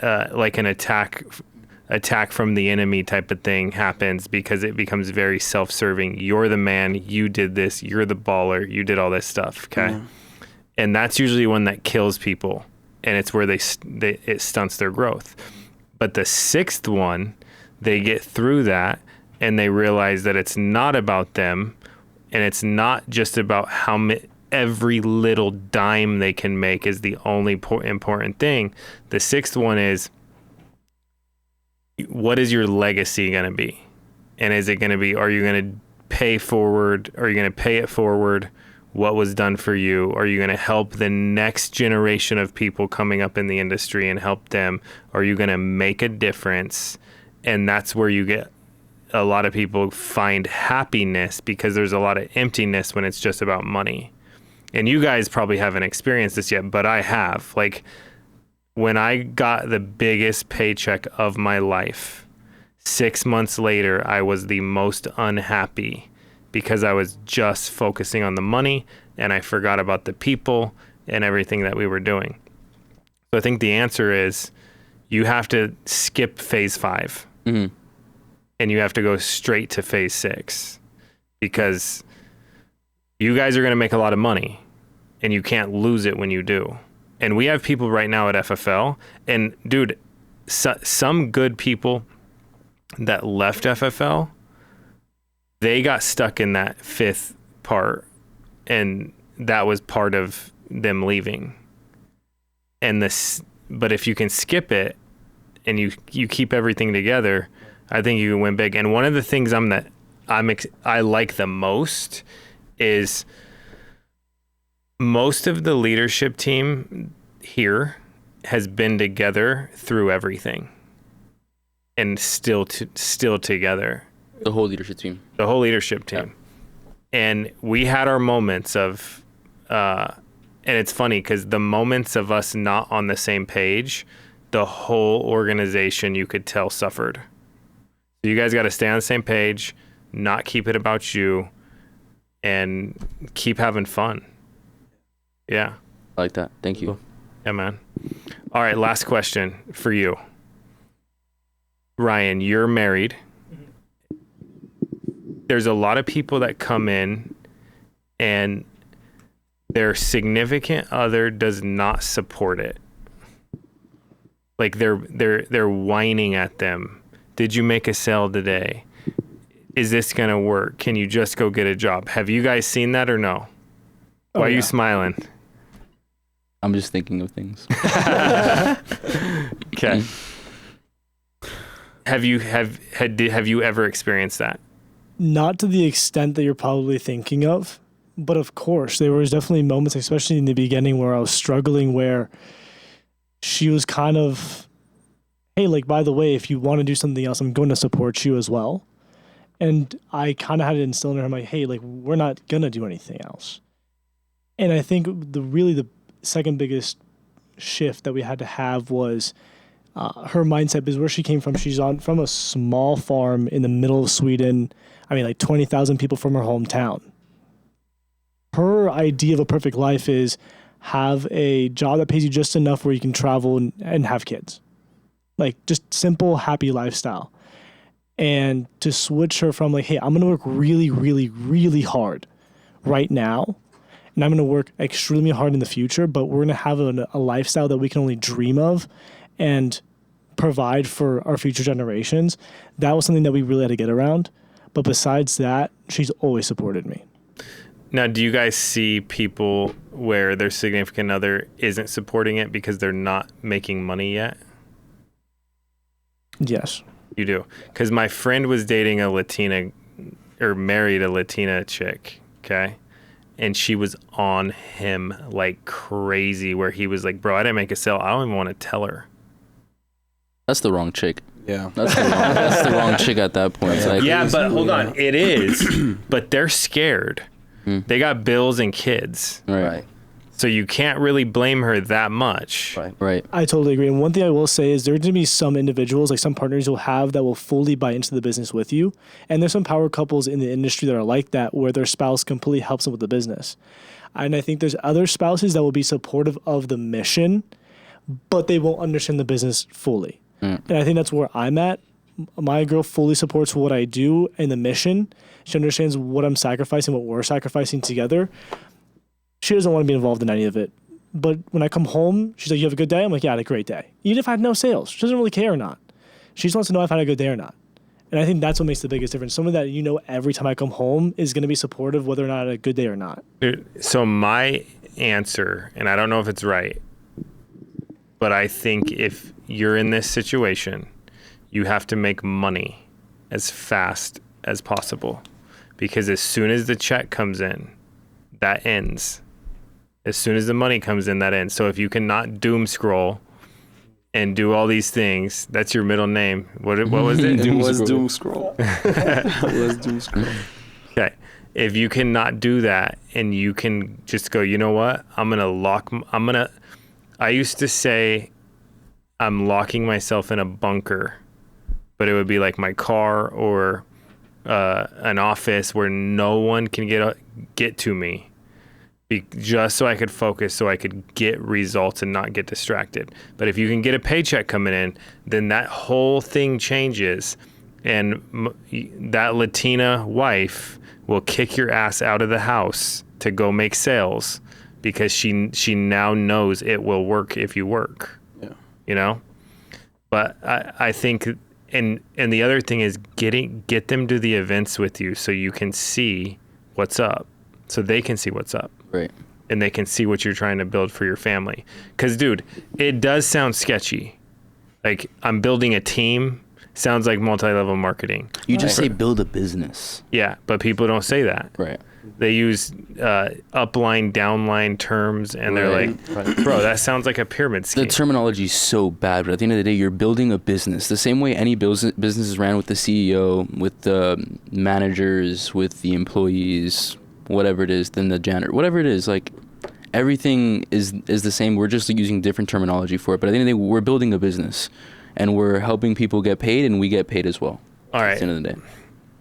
like an attack from the enemy type of thing happens because it becomes very self-serving. You're the man, you did this, you're the baller, you did all this stuff, okay? Mm-hmm. And that's usually one that kills people, and it's where it stunts their growth. But the sixth one, they get through that and they realize that it's not about them, and it's not just about every little dime they can make is the only important thing. The sixth one is, what is your legacy going to be? And is it going to be, are you going to pay forward? Are you going to pay it forward? What was done for you? Are you going to help the next generation of people coming up in the industry and help them? Are you going to make a difference? And that's where you get a lot of people find happiness, because there's a lot of emptiness when it's just about money. And you guys probably haven't experienced this yet, but I have. Like, when I got the biggest paycheck of my life, 6 months later, I was the most unhappy because I was just focusing on the money and I forgot about the people and everything that we were doing. So I think the answer is you have to skip phase 5 Mm-hmm. and you have to go straight to phase 6 because you guys are going to make a lot of money and you can't lose it when you do. And we have people right now at FFL, and dude, some good people that left FFL, they got stuck in that 5th part, and that was part of them leaving. And but if you can skip it and you keep everything together, I think you can win big. And one of the things I like the most is most of the leadership team here has been together through everything and still together. The whole leadership team. The whole leadership team. Yeah. And we had our moments of, and it's funny because the moments of us not on the same page, the whole organization, you could tell, suffered. So you guys got to stay on the same page, not keep it about you, and keep having fun. Yeah. I like that. Thank you. Yeah, man. All right, last question for you. Ryan, you're married. There's a lot of people that come in and their significant other does not support it. Like they're whining at them. Did you make a sale today? Is this going to work? Can you just go get a job? Have you guys seen that or no? Why are you smiling? I'm just thinking of things. Okay. Have you ever experienced that? Not to the extent that you're probably thinking of, but of course, there was definitely moments, especially in the beginning, where I was struggling, where she was kind of, hey, like, by the way, if you want to do something else, I'm going to support you as well. And I kind of had to instill in her, like, hey, like, we're not going to do anything else. And I think the second biggest shift that we had to have was her mindset, because where she came from, she's from a small farm in the middle of Sweden. I mean, like 20,000 people from her hometown. Her idea of a perfect life is have a job that pays you just enough where you can travel and have kids. Like just simple, happy lifestyle. And to switch her from like, hey, I'm going to work really, really, really hard right now. And I'm going to work extremely hard in the future, but we're going to have a lifestyle that we can only dream of and provide for our future generations. That was something that we really had to get around. But besides that, she's always supported me. Now, do you guys see people where their significant other isn't supporting it because they're not making money yet? Yes. You do. Because my friend was dating a Latina, or married a Latina chick, okay? And she was on him like crazy, where he was like, bro, I didn't make a sale. I don't even want to tell her. That's the wrong chick. Yeah. That's the wrong chick at that point. It's like, Yeah, but hold on. It is. But they're scared. They got bills and kids. Right. So you can't really blame her that much. Right. I totally agree. And one thing I will say is there's going to be some individuals, like some partners you'll have that will fully buy into the business with you. And there's some power couples in the industry that are like that, where their spouse completely helps them with the business. And I think there's other spouses that will be supportive of the mission, but they won't understand the business fully. And I think that's where I'm at. My girl fully supports what I do and the mission. She understands what I'm sacrificing, what we're sacrificing together. She doesn't want to be involved in any of it. But when I come home, she's like, you have a good day? I'm like, yeah, I had a great day. Even if I had no sales, she doesn't really care or not. She just wants to know if I had a good day or not. And I think that's what makes the biggest difference. Someone that you know every time I come home is going to be supportive whether or not I had a good day or not. So my answer, and I don't know if it's right, but I think if you're in this situation, you have to make money as fast as possible. Because as soon as the check comes in, that ends. As soon as the money comes in, that ends. So if you cannot doom scroll and do all these things, that's your middle name. What was it? It was doom scroll. It was doom scroll. Okay. If you cannot do that and you can just go, you know what? I used to say I'm locking myself in a bunker, but it would be like my car or an office where no one can get to me. just so I could focus, so I could get results and not get distracted. But if you can get a paycheck coming in, then that whole thing changes, and that Latina wife will kick your ass out of the house to go make sales because she now knows it will work if you work. Yeah. You know? But I think, and the other thing is get them to the events with you so you can see what's up, so they can see what's up. Right. And they can see what you're trying to build for your family. Because, dude, it does sound sketchy. Like, I'm building a team. Sounds like multi-level marketing. You just say build a business. Yeah, but people don't say that. Right. They use upline, downline terms, and they're like, bro, that sounds like a pyramid scheme. The terminology is so bad, but at the end of the day, you're building a business. The same way any business is ran with the CEO, with the managers, with the employees, whatever it is, then the janitor, whatever it is, like everything is the same. We're just using different terminology for it. But at the end of the day, we're building a business, and we're helping people get paid, and we get paid as well. All right. At the end of the day.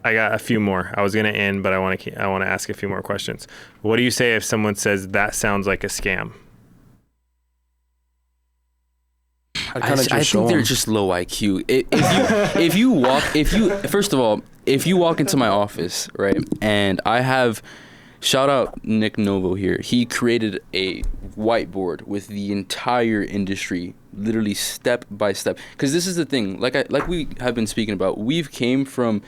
I got a few more. I was gonna end, but I want to ask a few more questions. What do you say if someone says that sounds like a scam? I think they're just low IQ. First of all, if you walk into my office, right, and I have, shout out Nick Novo here. He created a whiteboard with the entire industry, literally step by step. Because this is the thing, like we have been speaking about, we've came from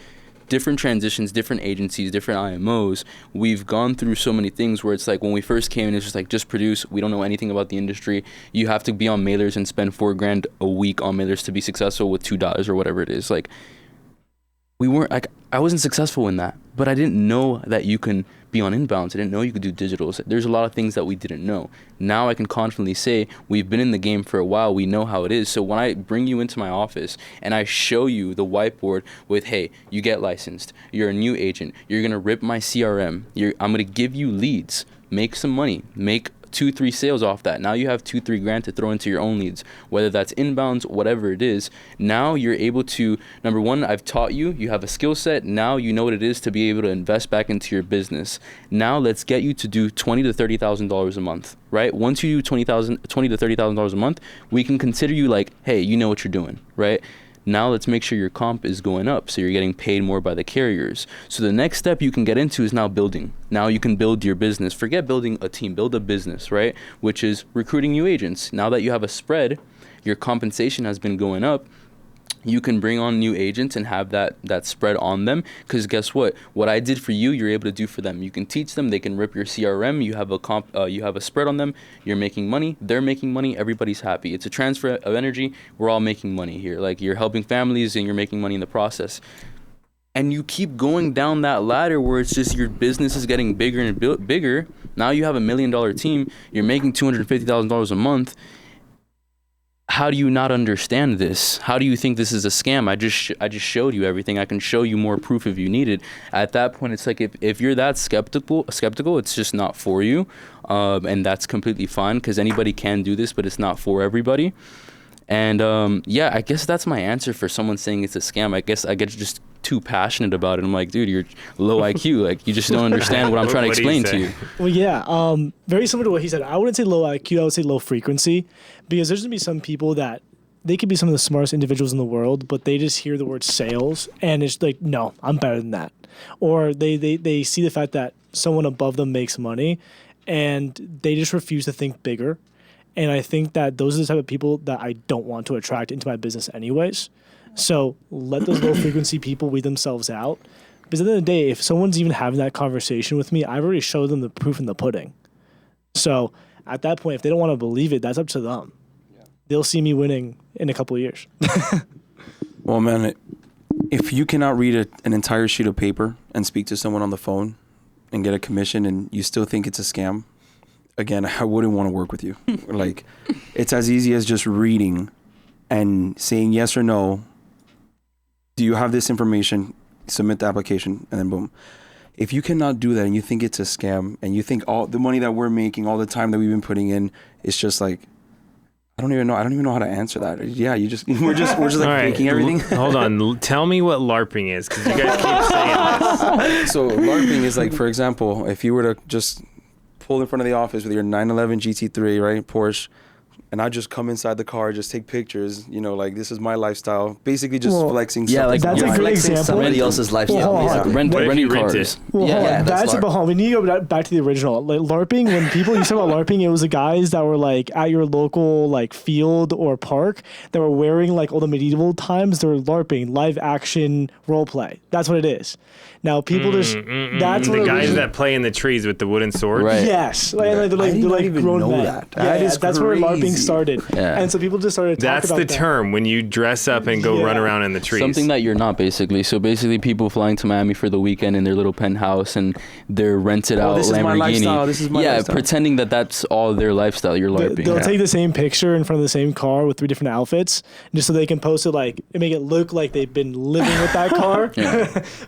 different transitions, different agencies, different IMOs. We've gone through so many things where it's like when we first came in, it's just like, just produce. We don't know anything about the industry. You have to be on mailers and spend $4,000 a week on mailers to be successful with $2 or whatever it is. Like, we weren't, like, I wasn't successful in that, but I didn't know that you can be on inbounds. I didn't know you could do digitals. There's a lot of things that we didn't know. Now I can confidently say we've been in the game for a while. We know how it is. So when I bring you into my office and I show you the whiteboard with, hey, you get licensed, you're a new agent, you're gonna rip my CRM, I'm gonna give you leads, make some money, make 2-3 sales off that. Now you have 2-3 grand to throw into your own leads, whether that's inbounds, whatever it is. Now you're able to, number one, I've taught you, you have a skill set. Now you know what it is to be able to invest back into your business. Now let's get you to do $20,000 to $30,000 a month, right? Once you do $20,000 to $30,000 a month, we can consider you like, hey, you know what you're doing, right? Now let's make sure your comp is going up so you're getting paid more by the carriers. So the next step you can get into is now building. Now you can build your business. Forget building a team, build a business, right? Which is recruiting new agents. Now that you have a spread, your compensation has been going up. You can bring on new agents and have that spread on them, because guess what I did for you, you're able to do for them. You can teach them, they can rip your CRM, you have a spread on them, you're making money, they're making money, everybody's happy. It's a transfer of energy. We're all making money here. Like, you're helping families and you're making money in the process. And you keep going down that ladder where it's just your business is getting bigger and bigger. Now you have $1 million team, you're making $250,000 a month. How do you not understand this? How do you think this is a scam? I just showed you everything. I can show you more proof if you need it. At that point, it's like if you're that skeptical, it's just not for you, and that's completely fine, because anybody can do this, but it's not for everybody. And yeah, I guess that's my answer for someone saying it's a scam. I guess I get just too passionate about it. I'm like, dude, you're low IQ. Like, you just don't understand what I'm trying to explain to you. Well, yeah, very similar to what he said. I wouldn't say low IQ. I would say low frequency, because there's gonna be some people that they could be some of the smartest individuals in the world, but they just hear the word sales and it's like, no, I'm better than that. Or they see the fact that someone above them makes money and they just refuse to think bigger. And I think that those are the type of people that I don't want to attract into my business anyways. So let those low frequency people weed themselves out. Because at the end of the day, if someone's even having that conversation with me, I've already showed them the proof in the pudding. So at that point, if they don't want to believe it, that's up to them. Yeah. They'll see me winning in a couple of years. Well, man, if you cannot read an entire sheet of paper and speak to someone on the phone and get a commission and you still think it's a scam, again, I wouldn't want to work with you. Like, it's as easy as just reading and saying yes or no. Do you have this information? Submit the application, and then boom. If you cannot do that and you think it's a scam and you think all the money that we're making, all the time that we've been putting in, it's just like, I don't even know how to answer that. Yeah, we're just like faking everything. Hold on. Tell me what LARPing is, because you guys keep saying this. So LARPing is like, for example, if you were to just pull in front of the office with your 911 GT3, right, Porsche, and I just come inside the car, just take pictures, you know, like, this is my lifestyle. Basically just flexing Yeah, like That's a you're great flexing example. somebody else's lifestyle. Well, hold on. basically. What if you Renting rent cars. it? Well, Yeah, hold on. yeah, that's That's LARP. about. We need to go back to the original. Like LARPing, when people used to talk about LARPing, it was the guys that were like at your local like field or park that were wearing like all the medieval times. They were LARPing, live action role play. That's what it is. Now people just that's The what guys originally- that play in the trees with the wooden swords. Right. Yes, like, I they're did not like even grown know men. that. Yeah, That is that's where LARPing crazy. started. Yeah. And so people just started talking That's about the that. term, when you dress up and go Yeah. run around in the trees. Something that you're not, basically. So basically, people flying to Miami for the weekend in their little penthouse and their rented out this is Lamborghini. my lifestyle, this is my yeah, lifestyle. pretending that that's all their lifestyle. You're LARPing. They'll take the same picture in front of the same car with 3 different outfits, just so they can post it like and make it look like they've been living with that car.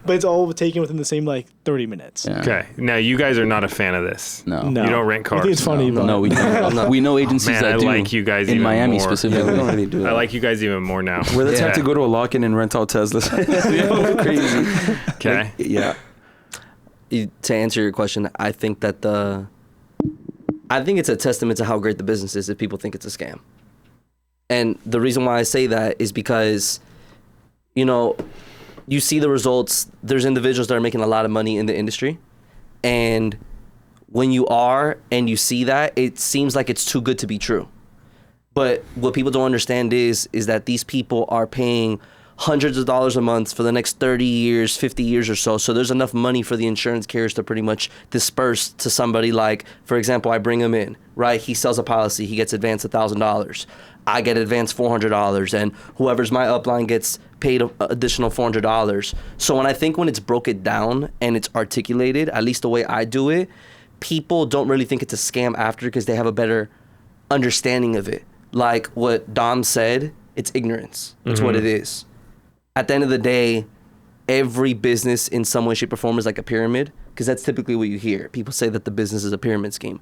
But it's all taken within the same like 30 minutes. Yeah. Okay, now you guys are not a fan of this. No. No. You don't rent I think it's cars. funny, but No, we don't. We know agencies Man, that I do. like you guys in even Miami more. Yeah, specifically. we don't really do that. I like you guys even more now. We're the Yeah. type to go to a lock-in and rent out Teslas. Crazy. Okay. Yeah. To answer your question, I think it's a testament to how great the business is if people think it's a scam. And the reason why I say that is because, you know, you see the results. There's individuals that are making a lot of money in the industry. And when you are and you see that, it seems like it's too good to be true. But what people don't understand is that these people are paying hundreds of dollars a month for the next 30 years, 50 years or so. So there's enough money for the insurance carriers to pretty much disperse to somebody like, for example, I bring him in, right? He sells a policy, he gets advanced $1,000. I get advanced $400, and whoever's my upline gets paid additional $400. So when it's broken down and it's articulated, at least the way I do it, people don't really think it's a scam after because they have a better understanding of it. Like what Dom said, it's ignorance. That's what it is. At the end of the day, every business in some way, shape, or form is like a pyramid, because that's typically what you hear. People say that the business is a pyramid scheme.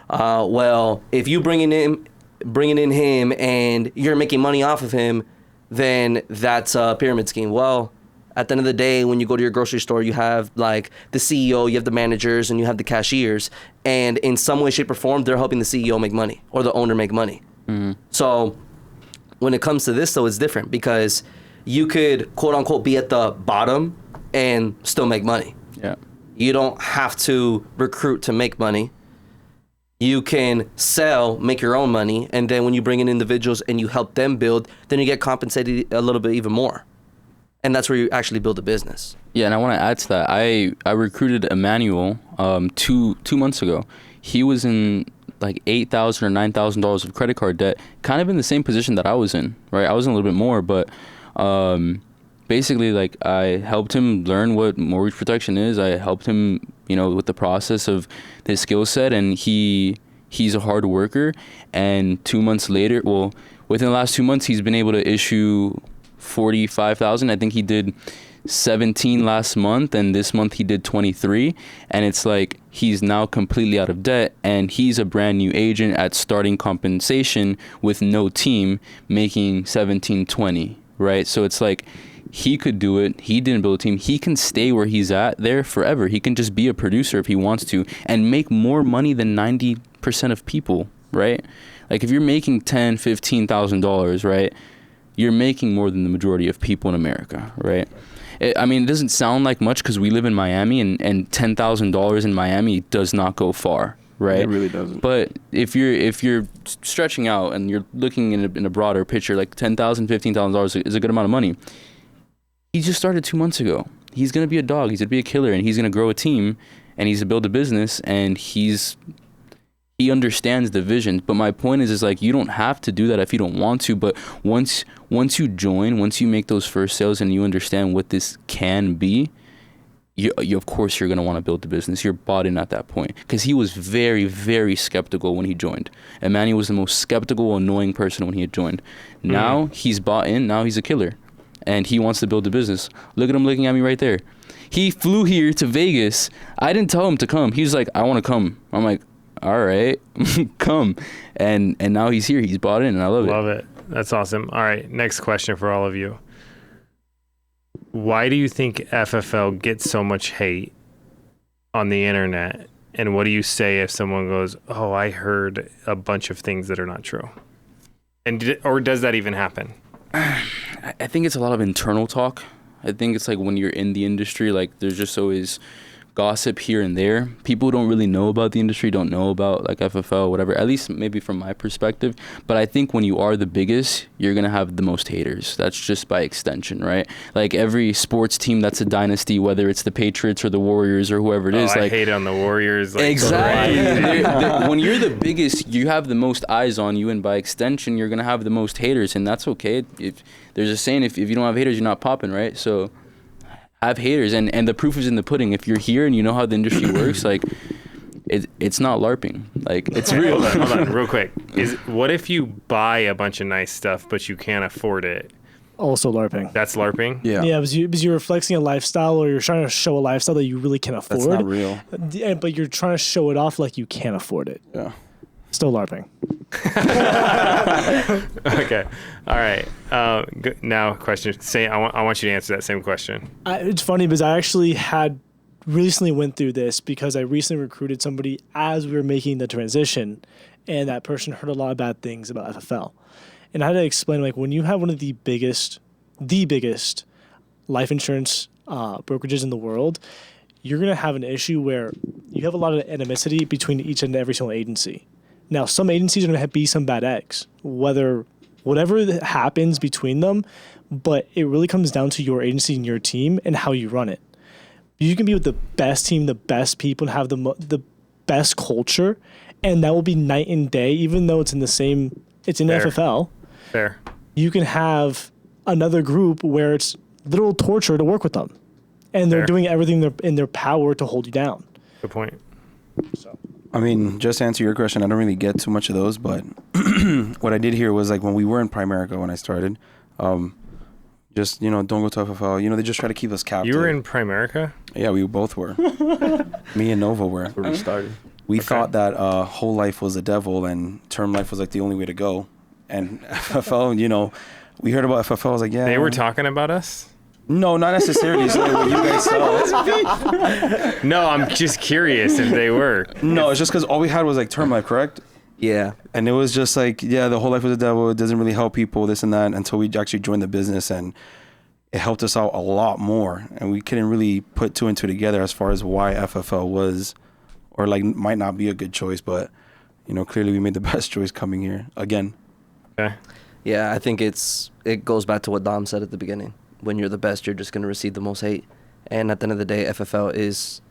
Well, if you bringing in him and you're making money off of him, then that's a pyramid scheme. Well, at the end of the day, when you go to your grocery store, you have like the CEO, you have the managers, and you have the cashiers. And in some way, shape, or form, they're helping the CEO make money or the owner make money. So when it comes to this, though, it's different because you could, quote unquote, be at the bottom and still make money. Yeah. You don't have to recruit to make money. You can sell, make your own money, and then when you bring in individuals and you help them build, then you get compensated a little bit even more. And that's where you actually build a business. Yeah, and I want to add to that. I recruited Emmanuel 2 months ago. He was in like $8,000 or $9,000 of credit card debt, kind of in the same position that I was in, right? I was in a little bit more, but basically, like, I helped him learn what mortgage protection is. I helped him, you know, with the process of his skill set, and he's a hard worker. And 2 months later, well, within the last 2 months, he's been able to issue $45,000. I think he did 17 last month, and this month he did 23. And it's like he's now completely out of debt, and he's a brand new agent at starting compensation with no team, making 17, 20, right? So it's like he could do it. He didn't build a team. He can stay where he's at there forever. He can just be a producer if he wants to and make more money than 90% of people, right? Like if you're making $10,000, $15,000, right, you're making more than the majority of people in America, right? It doesn't sound like much because we live in Miami, and $10,000 in Miami does not go far, right? It really doesn't. But if you're stretching out and you're looking in a broader picture, like $10,000, $15,000 is a good amount of money. He just started 2 months ago. He's gonna be a dog. He's gonna be a killer, and he's gonna grow a team, and he's gonna build a business, and he understands the vision. But my point is like, you don't have to do that if you don't want to. But once you join, once you make those first sales and you understand what this can be, you of course you're going to want to build the business. You're bought in at that point, because he was very, very skeptical when he joined. Emmanuel was the most skeptical, annoying person when he had joined. Now he's bought in. Now he's a killer, and he wants to build a business. Look at him looking at me right there. He flew here to Vegas. I didn't tell him to come. He was like, I want to come. I'm like, all right, come. And now he's here. He's bought in, and I love it. Love it. That's awesome. All right, next question for all of you. Why do you think FFL gets so much hate on the internet And what do you say if someone goes, "Oh, I heard a bunch of things that are not true," or does that even happen? I think it's a lot of internal talk. I think it's like when you're in the industry, like there's just always gossip here and there. People who don't really know about the industry don't know about like FFL, whatever, at least maybe from my perspective. But I think when you are the biggest, you're going to have the most haters. That's just by extension, right? Like every sports team that's a dynasty, whether it's the Patriots or the Warriors or whoever it is. I like, hate on the Warriors. Like, exactly. When you're the biggest, you have the most eyes on you, and by extension, you're going to have the most haters, and that's okay. If there's a saying, if you don't have haters, you're not popping, right? So have haters, and the proof is in the pudding. If you're here and you know how the industry works, like it's not LARPing, like it's real. Hold on, real quick. What if you buy a bunch of nice stuff but you can't afford it? Also LARPing. That's LARPing? Yeah, because you're flexing a lifestyle, or you're trying to show a lifestyle that you really can afford. That's not real. But you're trying to show it off like you can't afford it. Yeah. Still LARPing. Okay. All right. Now, question. I want you to answer that same question. It's funny because I actually recently went through this because I recently recruited somebody as we were making the transition, and that person heard a lot of bad things about FFL. And I had to explain, like, when you have one of the biggest life insurance brokerages in the world, you're going to have an issue where you have a lot of animosity between each and every single agency. Now, some agencies are going to be some bad eggs, whatever happens between them, but it really comes down to your agency and your team and how you run it. You can be with the best team, the best people, and have the best culture, and that will be night and day, even though it's in Fair. FFL. Fair. You can have another group where it's literal torture to work with them, and they're Fair. doing everything in their power to hold you down. Good point. So. I mean, just to answer your question, I don't really get too much of those, but what I did hear was like when we were in Primerica when I started, just, don't go to FFL. They just try to keep us captive. You were in Primerica? Yeah, we both were. Me and Novo were. Where we started. We thought that whole life was the devil and term life was like the only way to go. And FFL, we heard about FFL. I was like, yeah. They were talking about us? No, not necessarily. It's like what you guys saw. No, I'm just curious if they were. No, it's just because all we had was like term life, correct? Yeah. And it was just like, yeah, the whole life was the devil. It doesn't really help people, this and that, until we actually joined the business, and it helped us out a lot more. And we couldn't really put two and two together as far as why FFL was, or like might not be a good choice, but clearly we made the best choice coming here again. Okay. Yeah, I think it goes back to what Dom said at the beginning. When you're the best, you're just going to receive the most hate. And at the end of the day, FFL is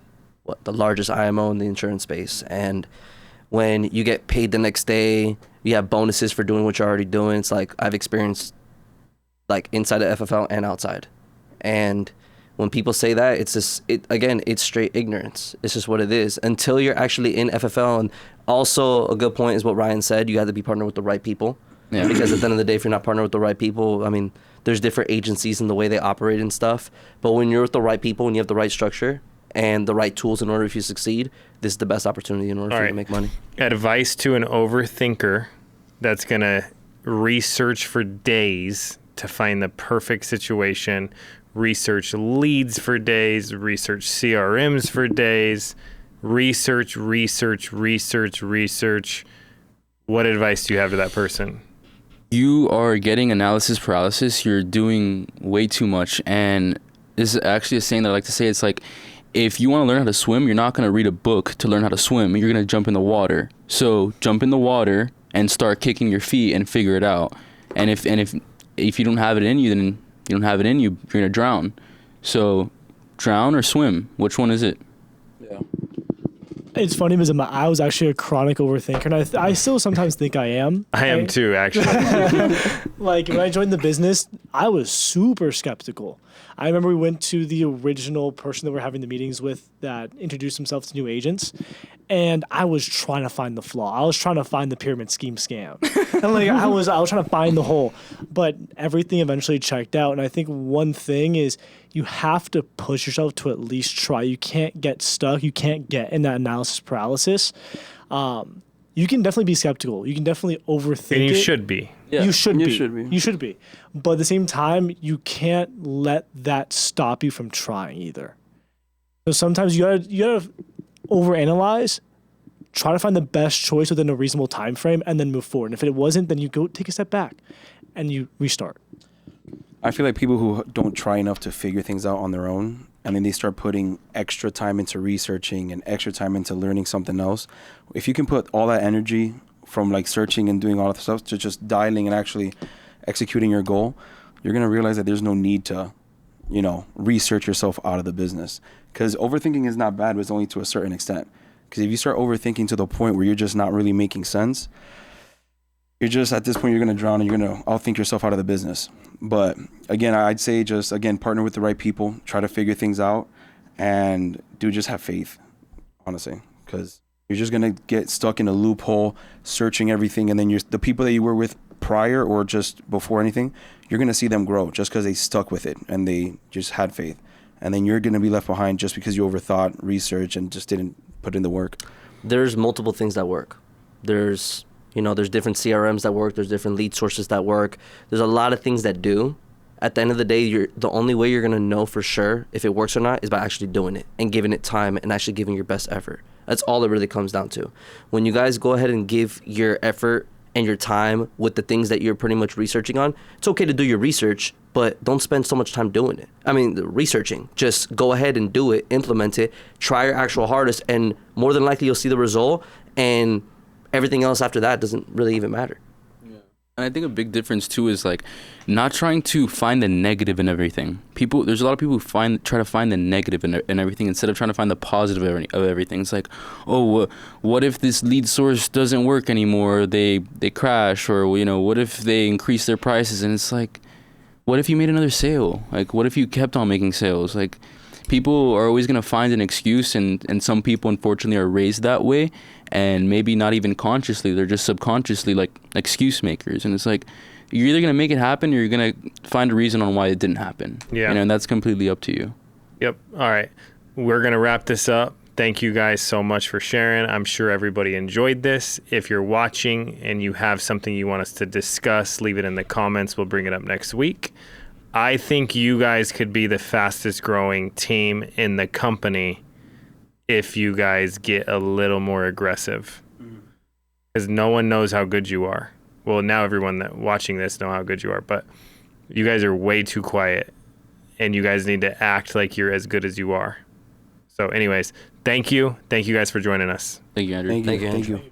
the largest IMO in the insurance space. And when you get paid the next day, you have bonuses for doing what you're already doing. It's like I've experienced like inside of FFL and outside. And when people say that, it's just, it's straight ignorance. It's just what it is. Until you're actually in FFL. And also a good point is what Ryan said. You have to be partnered with the right people. Yeah. Because at the end of the day, if you're not partnered with the right people, I mean, there's different agencies and the way they operate and stuff. But when you're with the right people and you have the right structure and the right tools in order for you to succeed, this is the best opportunity in order for you to make money. Advice to an overthinker that's going to research for days to find the perfect situation, research leads for days, research CRMs for days, research. What advice do you have to that person? You are getting analysis paralysis. You're doing way too much. And this is actually a saying that I like to say. It's like, if you want to learn how to swim, you're not going to read a book to learn how to swim. You're going to jump in the water. So jump in the water and start kicking your feet and figure it out. And if you don't have it in you, then you don't have it in you. You're going to drown. So drown or swim. Which one is it? Yeah. It's funny because I was actually a chronic overthinker, and I still sometimes think I am. I am too, actually. Like, when I joined the business, I was super skeptical. I remember we went to the original person that we're having the meetings with that introduced himself to new agents, and I was trying to find the flaw. I was trying to find the pyramid scheme scam. And like I was trying to find the hole, but everything eventually checked out. And I think one thing is you have to push yourself to at least try. You can't get stuck. You can't get in that analysis paralysis. You can definitely be skeptical. You can definitely overthink And you it. should be. Yeah, You should be. You should be. But at the same time, you can't let that stop you from trying either. So sometimes you gotta overanalyze, try to find the best choice within a reasonable time frame, and then move forward. And if it wasn't, then you go take a step back and you restart. I feel like people who don't try enough to figure things out on their own, and then they start putting extra time into researching and extra time into learning something else. If you can put all that energy from like searching and doing all that stuff to just dialing and actually executing your goal, you're going to realize that there's no need to, research yourself out of the business. Because overthinking is not bad, but it's only to a certain extent. Because if you start overthinking to the point where you're just not really making sense, you're just, at this point, you're going to drown and you're going to outthink yourself out of the business. But again, I'd say just, partner with the right people, try to figure things out, and just have faith, honestly. Because you're just going to get stuck in a loophole, searching everything, and then the people that you were with prior or just before anything, you're going to see them grow just because they stuck with it and they just had faith. And then you're going to be left behind just because you overthought research and just didn't put in the work. There's multiple things that work. There's different CRMs that work. There's different lead sources that work. There's a lot of things that do. At the end of the day, the only way you're going to know for sure if it works or not is by actually doing it and giving it time and actually giving your best effort. That's all it really comes down to. When you guys go ahead and give your effort and your time with the things that you're pretty much researching on, it's okay to do your research, but don't spend so much time doing it. Researching. Just go ahead and do it, implement it, try your actual hardest, and more than likely you'll see the result, and everything else after that doesn't really even matter. And I think a big difference too is like not trying to find the negative in everything. There's a lot of people who try to find the negative in everything instead of trying to find the positive of everything. It's like, oh, what if this lead source doesn't work anymore? They crash, or what if they increase their prices? And it's like, what if you made another sale? Like, what if you kept on making sales? Like, people are always gonna find an excuse, and some people unfortunately are raised that way. And maybe not even consciously, they're just subconsciously like excuse makers. And it's like, you're either going to make it happen or you're going to find a reason on why it didn't happen. Yeah. And that's completely up to you. Yep. All right. We're going to wrap this up. Thank you guys so much for sharing. I'm sure everybody enjoyed this. If you're watching and you have something you want us to discuss, leave it in the comments. We'll bring it up next week. I think you guys could be the fastest growing team in the company if you guys get a little more aggressive, because no one knows how good you are. Well, now everyone that watching this know how good you are, but you guys are way too quiet, and you guys need to act like you're as good as you are. So anyways, thank you guys for joining us. Thank you, Andrew. Thank you.